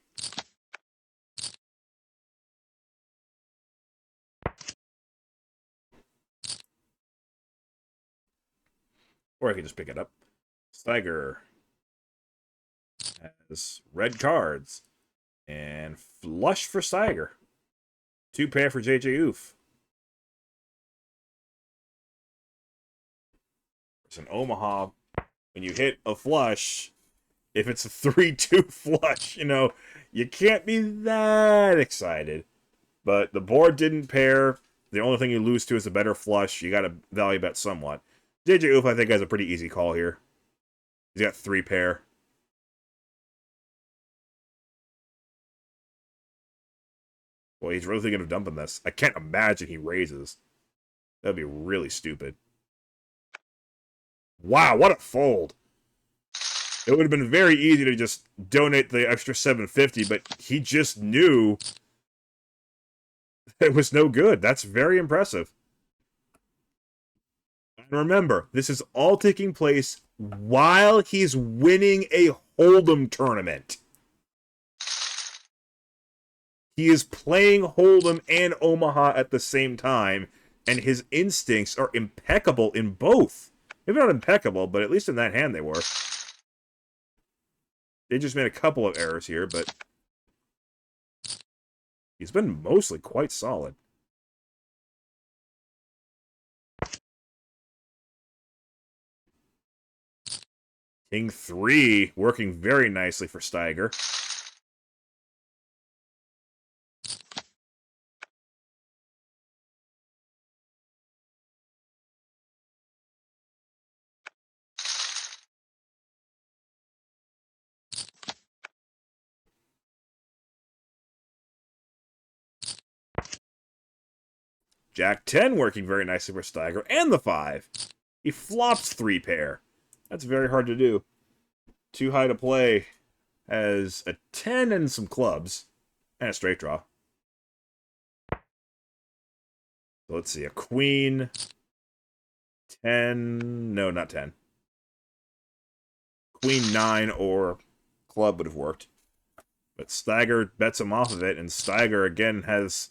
Or I can just pick it up. Steiger has red cards. And flush for Steiger. 2 pair for JJUUffff. It's an Omaha. When you hit a flush, if it's a 3-2 flush, you know, you can't be that excited. But the board didn't pair. The only thing you lose to is a better flush. You got to value bet somewhat. JJUUffff, I think, has a pretty easy call here. He's got 3 pair. Well, he's really thinking of dumping this. I can't imagine he raises. That'd be really stupid. Wow, what a fold. It would have been very easy to just donate the extra $750, but he just knew it was no good. That's very impressive. And remember, this is all taking place while he's winning a Hold'em tournament. He is playing Hold'em and Omaha at the same time, and his instincts are impeccable in both. Maybe not impeccable, but at least in that hand they were. They just made a couple of errors here, but he's been mostly quite solid. King 3 working very nicely for Steiger. Jack 10 working very nicely for Steiger, and the 5. He flops 3 pair. That's very hard to do. Too high to play has a 10 and some clubs, and a straight draw. So let's see, a queen, 10, no, not 10. Queen 9 or club would have worked. But Steiger bets him off of it, and Steiger again has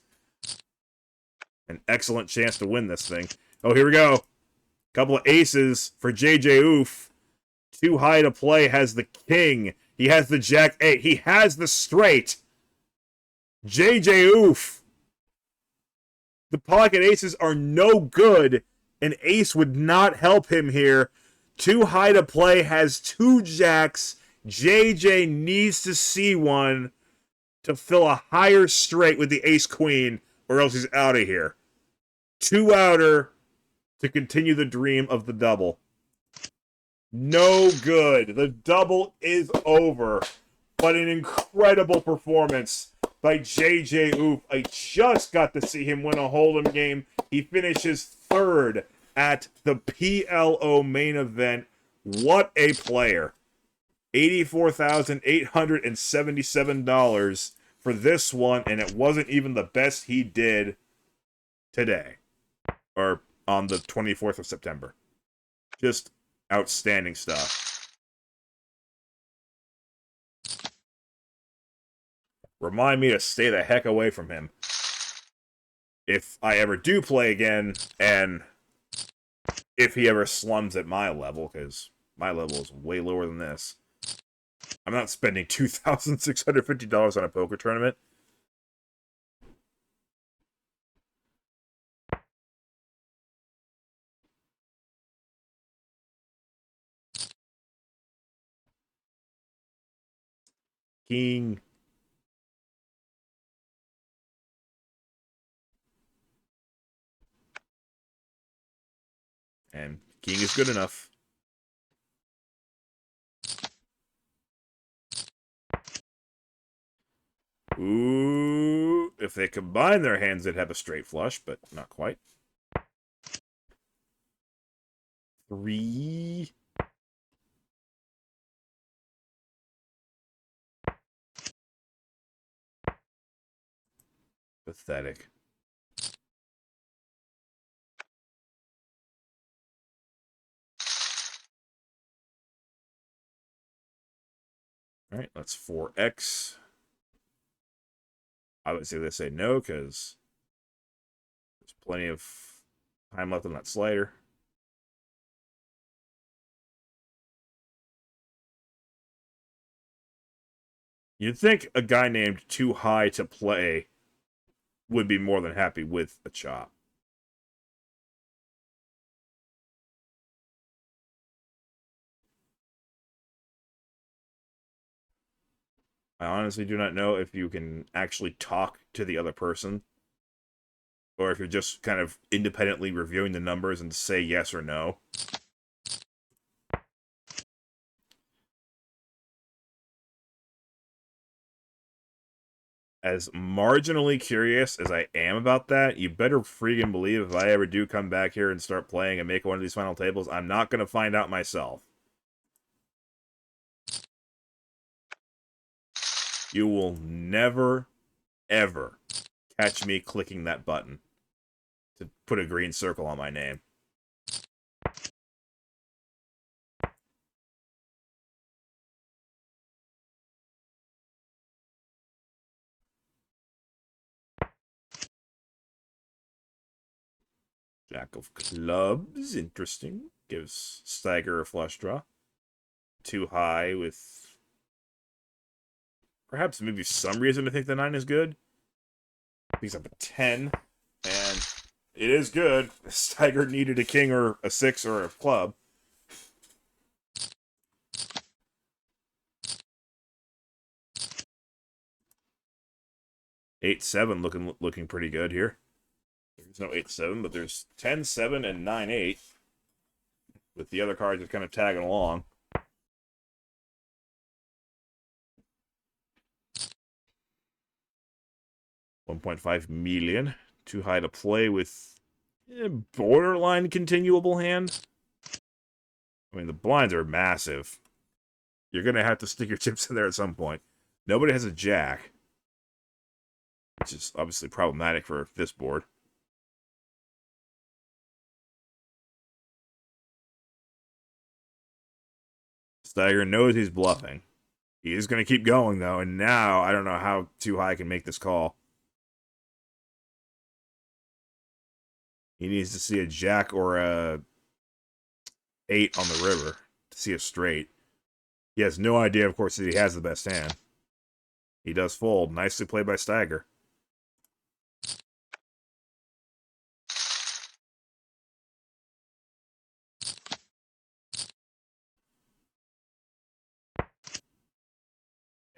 an excellent chance to win this thing. Oh, here we go. Couple of aces for JJUUffff. Too high to play has the king. He has the jack 8. He has the straight. JJUUffff. The pocket aces are no good. An ace would not help him here. Too high to play has 2 jacks. JJ needs to see one to fill a higher straight with the ace-queen, or else he's out of here. 2 outer to continue the dream of the double. No good. The double is over. But an incredible performance by JJUUffff. I just got to see him win a Hold'em game. He finishes 3rd at the PLO main event. What a player. $84,877 for this one, and it wasn't even the best he did today. Or on the 24th of September. Just outstanding stuff. Remind me to stay the heck away from him. If I ever do play again, and if he ever slums at my level, because my level is way lower than this. I'm not spending $2,650 on a poker tournament. King. And king is good enough. Ooh, if they combine their hands, they'd have a straight flush, but not quite. 3. Pathetic. Alright, that's 4x. Obviously, they say no, because there's plenty of time left on that slider. You'd think a guy named Too High to Play would be more than happy with a chop. I honestly do not know if you can actually talk to the other person, or if you're just kind of independently reviewing the numbers and say yes or no. As marginally curious as I am about that, you better freaking believe if I ever do come back here and start playing and make one of these final tables, I'm not going to find out myself. You will never, ever catch me clicking that button to put a green circle on my name. Jack of clubs, interesting. Gives Stagger a flush draw. Too high with perhaps maybe some reason to think the 9 is good. Picks up a 10, and it is good. Stagger needed a king or a 6 or a club. Eight seven looking pretty good here. There's no 8-7, but there's 10-7 and 9-8. With the other cards just kind of tagging along. $1.5 million. Too high to play with borderline continuable hand. I mean, the blinds are massive. You're going to have to stick your chips in there at some point. Nobody has a jack, which is obviously problematic for this board. Steiger knows he's bluffing. He is going to keep going, though, and now I don't know how Too High can make this call. He needs to see a jack or a 8 on the river to see a straight. He has no idea, of course, that he has the best hand. He does fold. Nicely played by Steiger.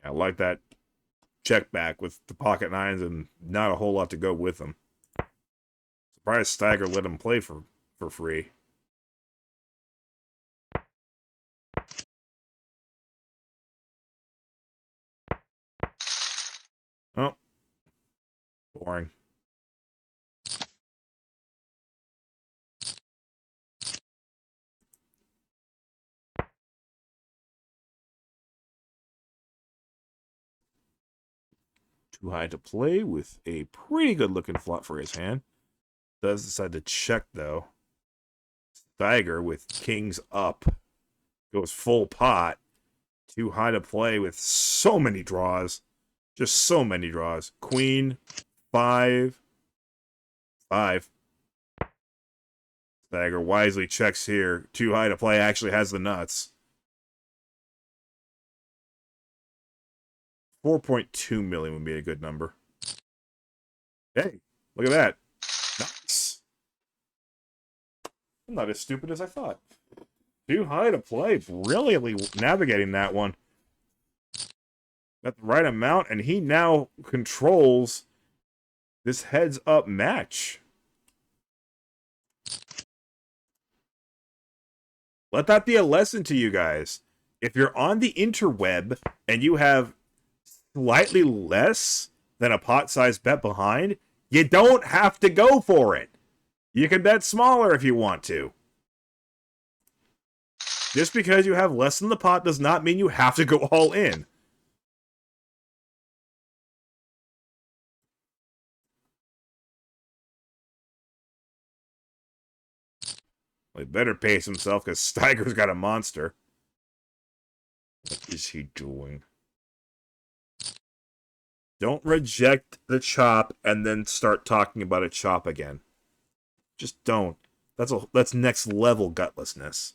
I like that check back with the pocket nines and not a whole lot to go with them. Surprised Steiger let him play for free. Oh. Boring. Too high to play with a pretty good looking flop for his hand. Does decide to check, though. Steiger with kings up goes full pot. Too high to play with so many draws. Just so many draws. Queen, 5, 5. Steiger wisely checks here. Too high to play actually has the nuts. 4.2 million would be a good number. Hey, look at that. Nice. I'm not as stupid as I thought. Too high to play. Brilliantly navigating that one. Got the right amount, and he now controls this heads-up match. Let that be a lesson to you guys. If you're on the interweb and you have slightly less than a pot-sized bet behind, you don't have to go for it. You can bet smaller if you want to. Just because you have less than the pot does not mean you have to go all in. Well, he better pace himself because Steiger's got a monster. What is he doing? Don't reject the chop and then start talking about a chop again. Just don't. That's next level gutlessness.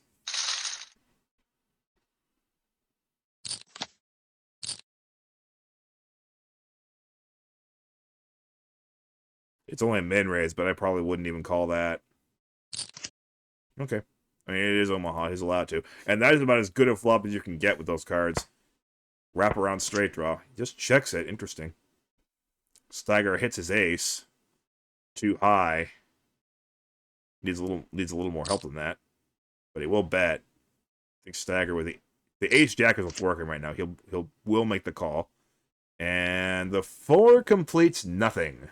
It's only a min-raise, but I probably wouldn't even call that. Okay. I mean, it is Omaha. He's allowed to. And that is about as good a flop as you can get with those cards. Wrap around straight draw. He just checks it. Interesting. Steiger hits his ace. Too high. Needs a little more help than that. But he will bet. I think Steiger with the ace-jack is what's working right now. Will make the call. And the 4 completes nothing.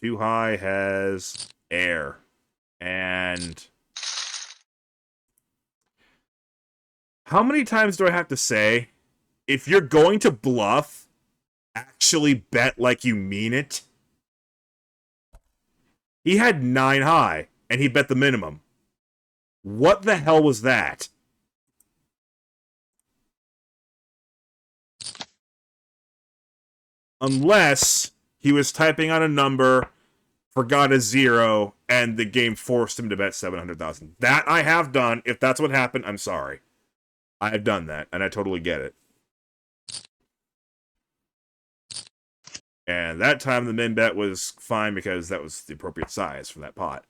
Too high has air. And how many times do I have to say, if you're going to bluff, actually bet like you mean it? He had 9 high, and he bet the minimum. What the hell was that? Unless he was typing on a number, forgot a 0, and the game forced him to bet 700,000. That I have done. If that's what happened, I'm sorry. I have done that, and I totally get it. And that time the min bet was fine because that was the appropriate size for that pot.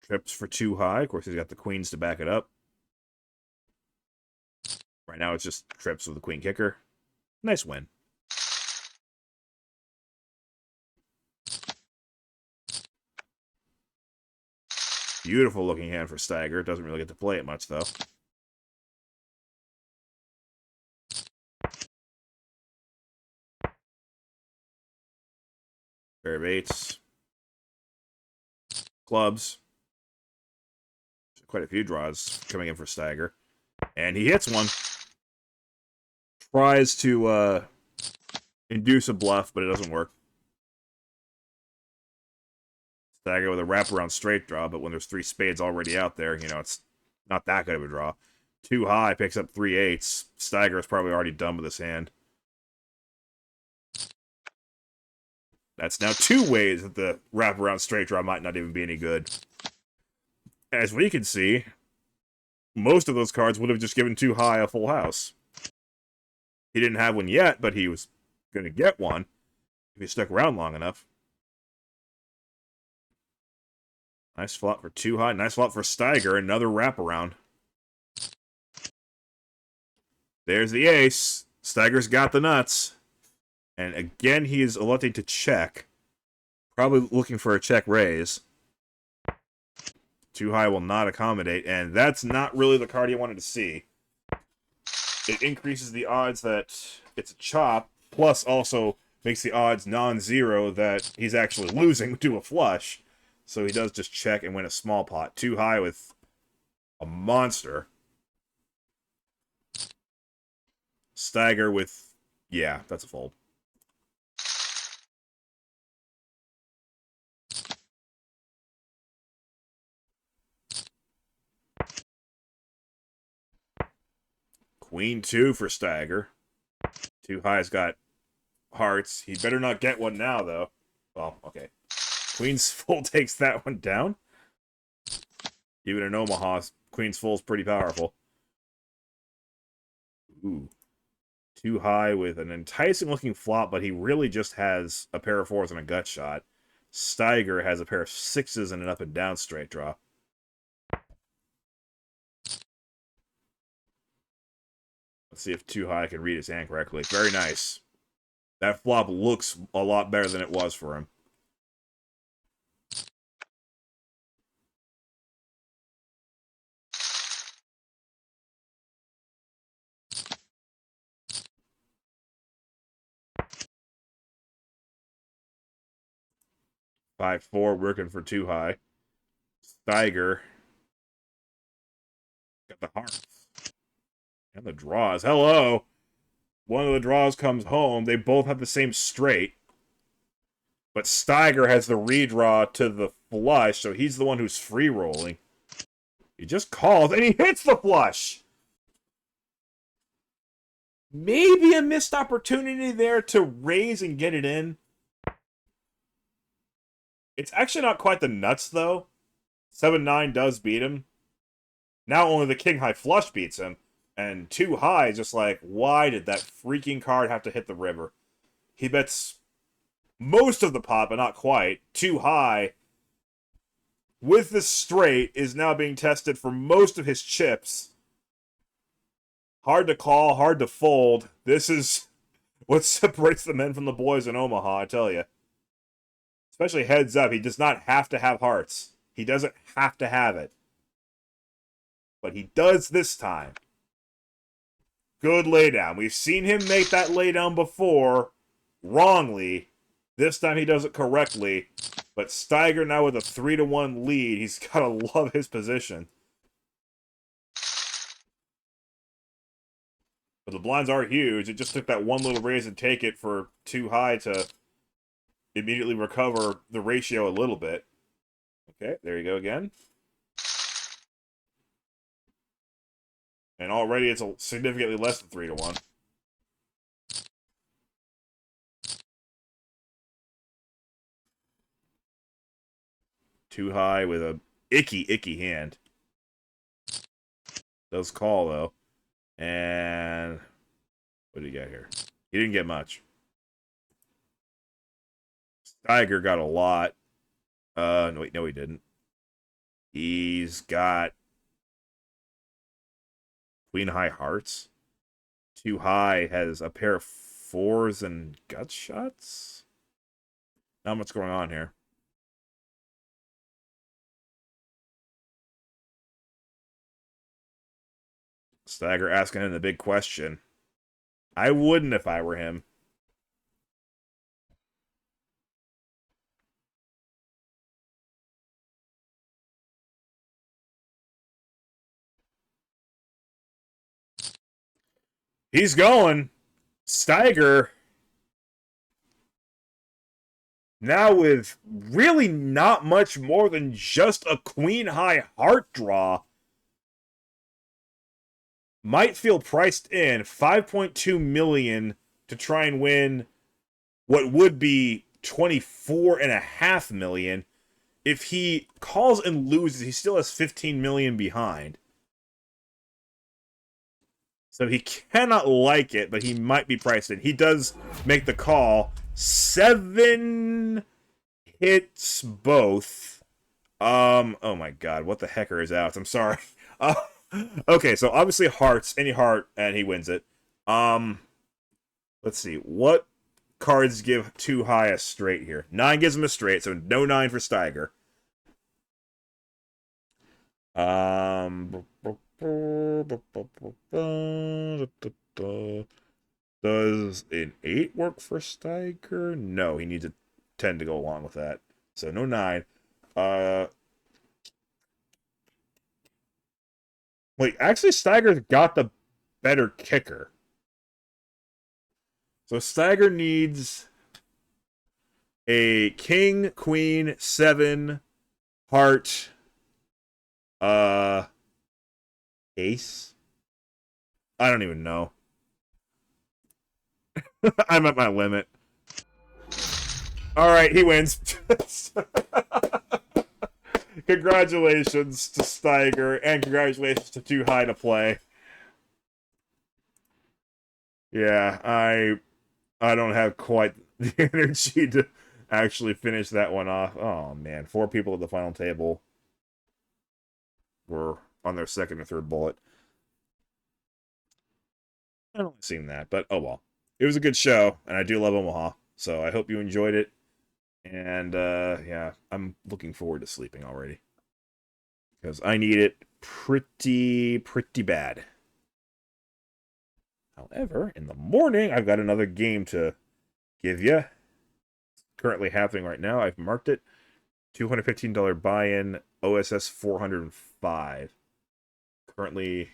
Trips for too high. Of course, he's got the queens to back it up. Right now it's just trips with the queen kicker. Nice win. Beautiful looking hand for Steiger. Doesn't really get to play it much, though. Pair of 8s. Clubs. Quite a few draws coming in for Steiger. And he hits one. Tries to induce a bluff, but it doesn't work. Steiger with a wraparound straight draw, but when there's 3 spades already out there, you know, it's not that good of a draw. Too high, picks up 3 8s. Steiger is probably already done with his hand. That's now 2 ways that the wraparound straight draw might not even be any good. As we can see, most of those cards would have just given too high a full house. He didn't have one yet, but he was going to get one if he stuck around long enough. Nice flop for too high. Nice flop for Steiger. Another wraparound. There's the ace. Steiger's got the nuts. And again, he is electing to check. Probably looking for a check raise. Too high will not accommodate, and that's not really the card you wanted to see. It increases the odds that it's a chop, plus also makes the odds non-zero that he's actually losing to a flush. So he does just check and win a small pot. Too high with a monster. Steiger with... yeah, that's a fold. Queen 2 for Steiger. Too high's got hearts. He better not get one now, though. Well, okay. Queen's full takes that one down. Even in Omaha, Queen's full is pretty powerful. Ooh. Too high with an enticing-looking flop, but he really just has a pair of 4s and a gut shot. Steiger has a pair of 6s and an up and down straight draw. Let's see if Too High can read his hand correctly. Very nice. That flop looks a lot better than it was for him. Five, 4 working for Too High. Steiger got the hearts. And the draws. Hello! One of the draws comes home. They both have the same straight. But Steiger has the redraw to the flush, so he's the one who's free rolling. He just calls, and he hits the flush! Maybe a missed opportunity there to raise and get it in. It's actually not quite the nuts, though. 7-9 does beat him. Now only the king high flush beats him, and too high is just like, why did that freaking card have to hit the river? He bets most of the pot, but not quite. Too high, with the straight, is now being tested for most of his chips. Hard to call, hard to fold. This is what separates the men from the boys in Omaha, I tell you. Especially heads up, he does not have to have hearts. He doesn't have to have it. But he does this time. Good laydown. We've seen him make that laydown before, wrongly. This time he does it correctly. But Steiger now with a 3-1 lead. He's got to love his position. But the blinds are huge. It just took that one little raise and take it for too high to immediately recover the ratio a little bit. Okay, there you go again. And already it's a significantly less than 3-1. Too high with a icky hand. Does call, though. And what did he get here? He didn't get much. Steiger got a lot. No, wait, no, he didn't. He's got queen high hearts. Too high has a pair of 4s and gut shots. Not much going on here. Steiger asking him the big question. I wouldn't if I were him. He's going. Steiger, now with really not much more than just a queen high heart draw, might feel priced in. 5.2 million to try and win what would be 24.5 million. If he calls and loses, he still has 15 million behind. So he cannot like it, but he might be priced in. He does make the call. 7 hits both. Oh my god, what the hecker is out? I'm sorry. Okay, so obviously hearts, any heart, and he wins it. Let's see, what cards give too high a straight here? 9 gives him a straight, so no 9 for Steiger. Does an 8 work for Steiger? No, he needs a 10 to go along with that. So no 9. Wait, actually Steiger's got the better kicker. So Steiger needs a king, queen, 7, heart, ace. I don't even know. I'm at my limit. Alright, he wins. Congratulations to Steiger, and congratulations to Too High to Play. Yeah, I don't have quite the energy to actually finish that one off. Oh, man. 4 people at the final table were on their second or third bullet. I've only seen that, but oh well. It was a good show, and I do love Omaha, so I hope you enjoyed it. And, yeah, I'm looking forward to sleeping already. Because I need it pretty bad. However, in the morning, I've got another game to give you. Currently happening right now. I've marked it. $215 buy-in, OSS 405. Currently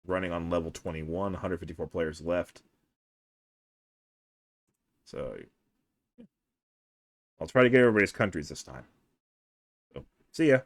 running on level 21, 154 players left. So, I'll try to get everybody's countries this time. So, see ya.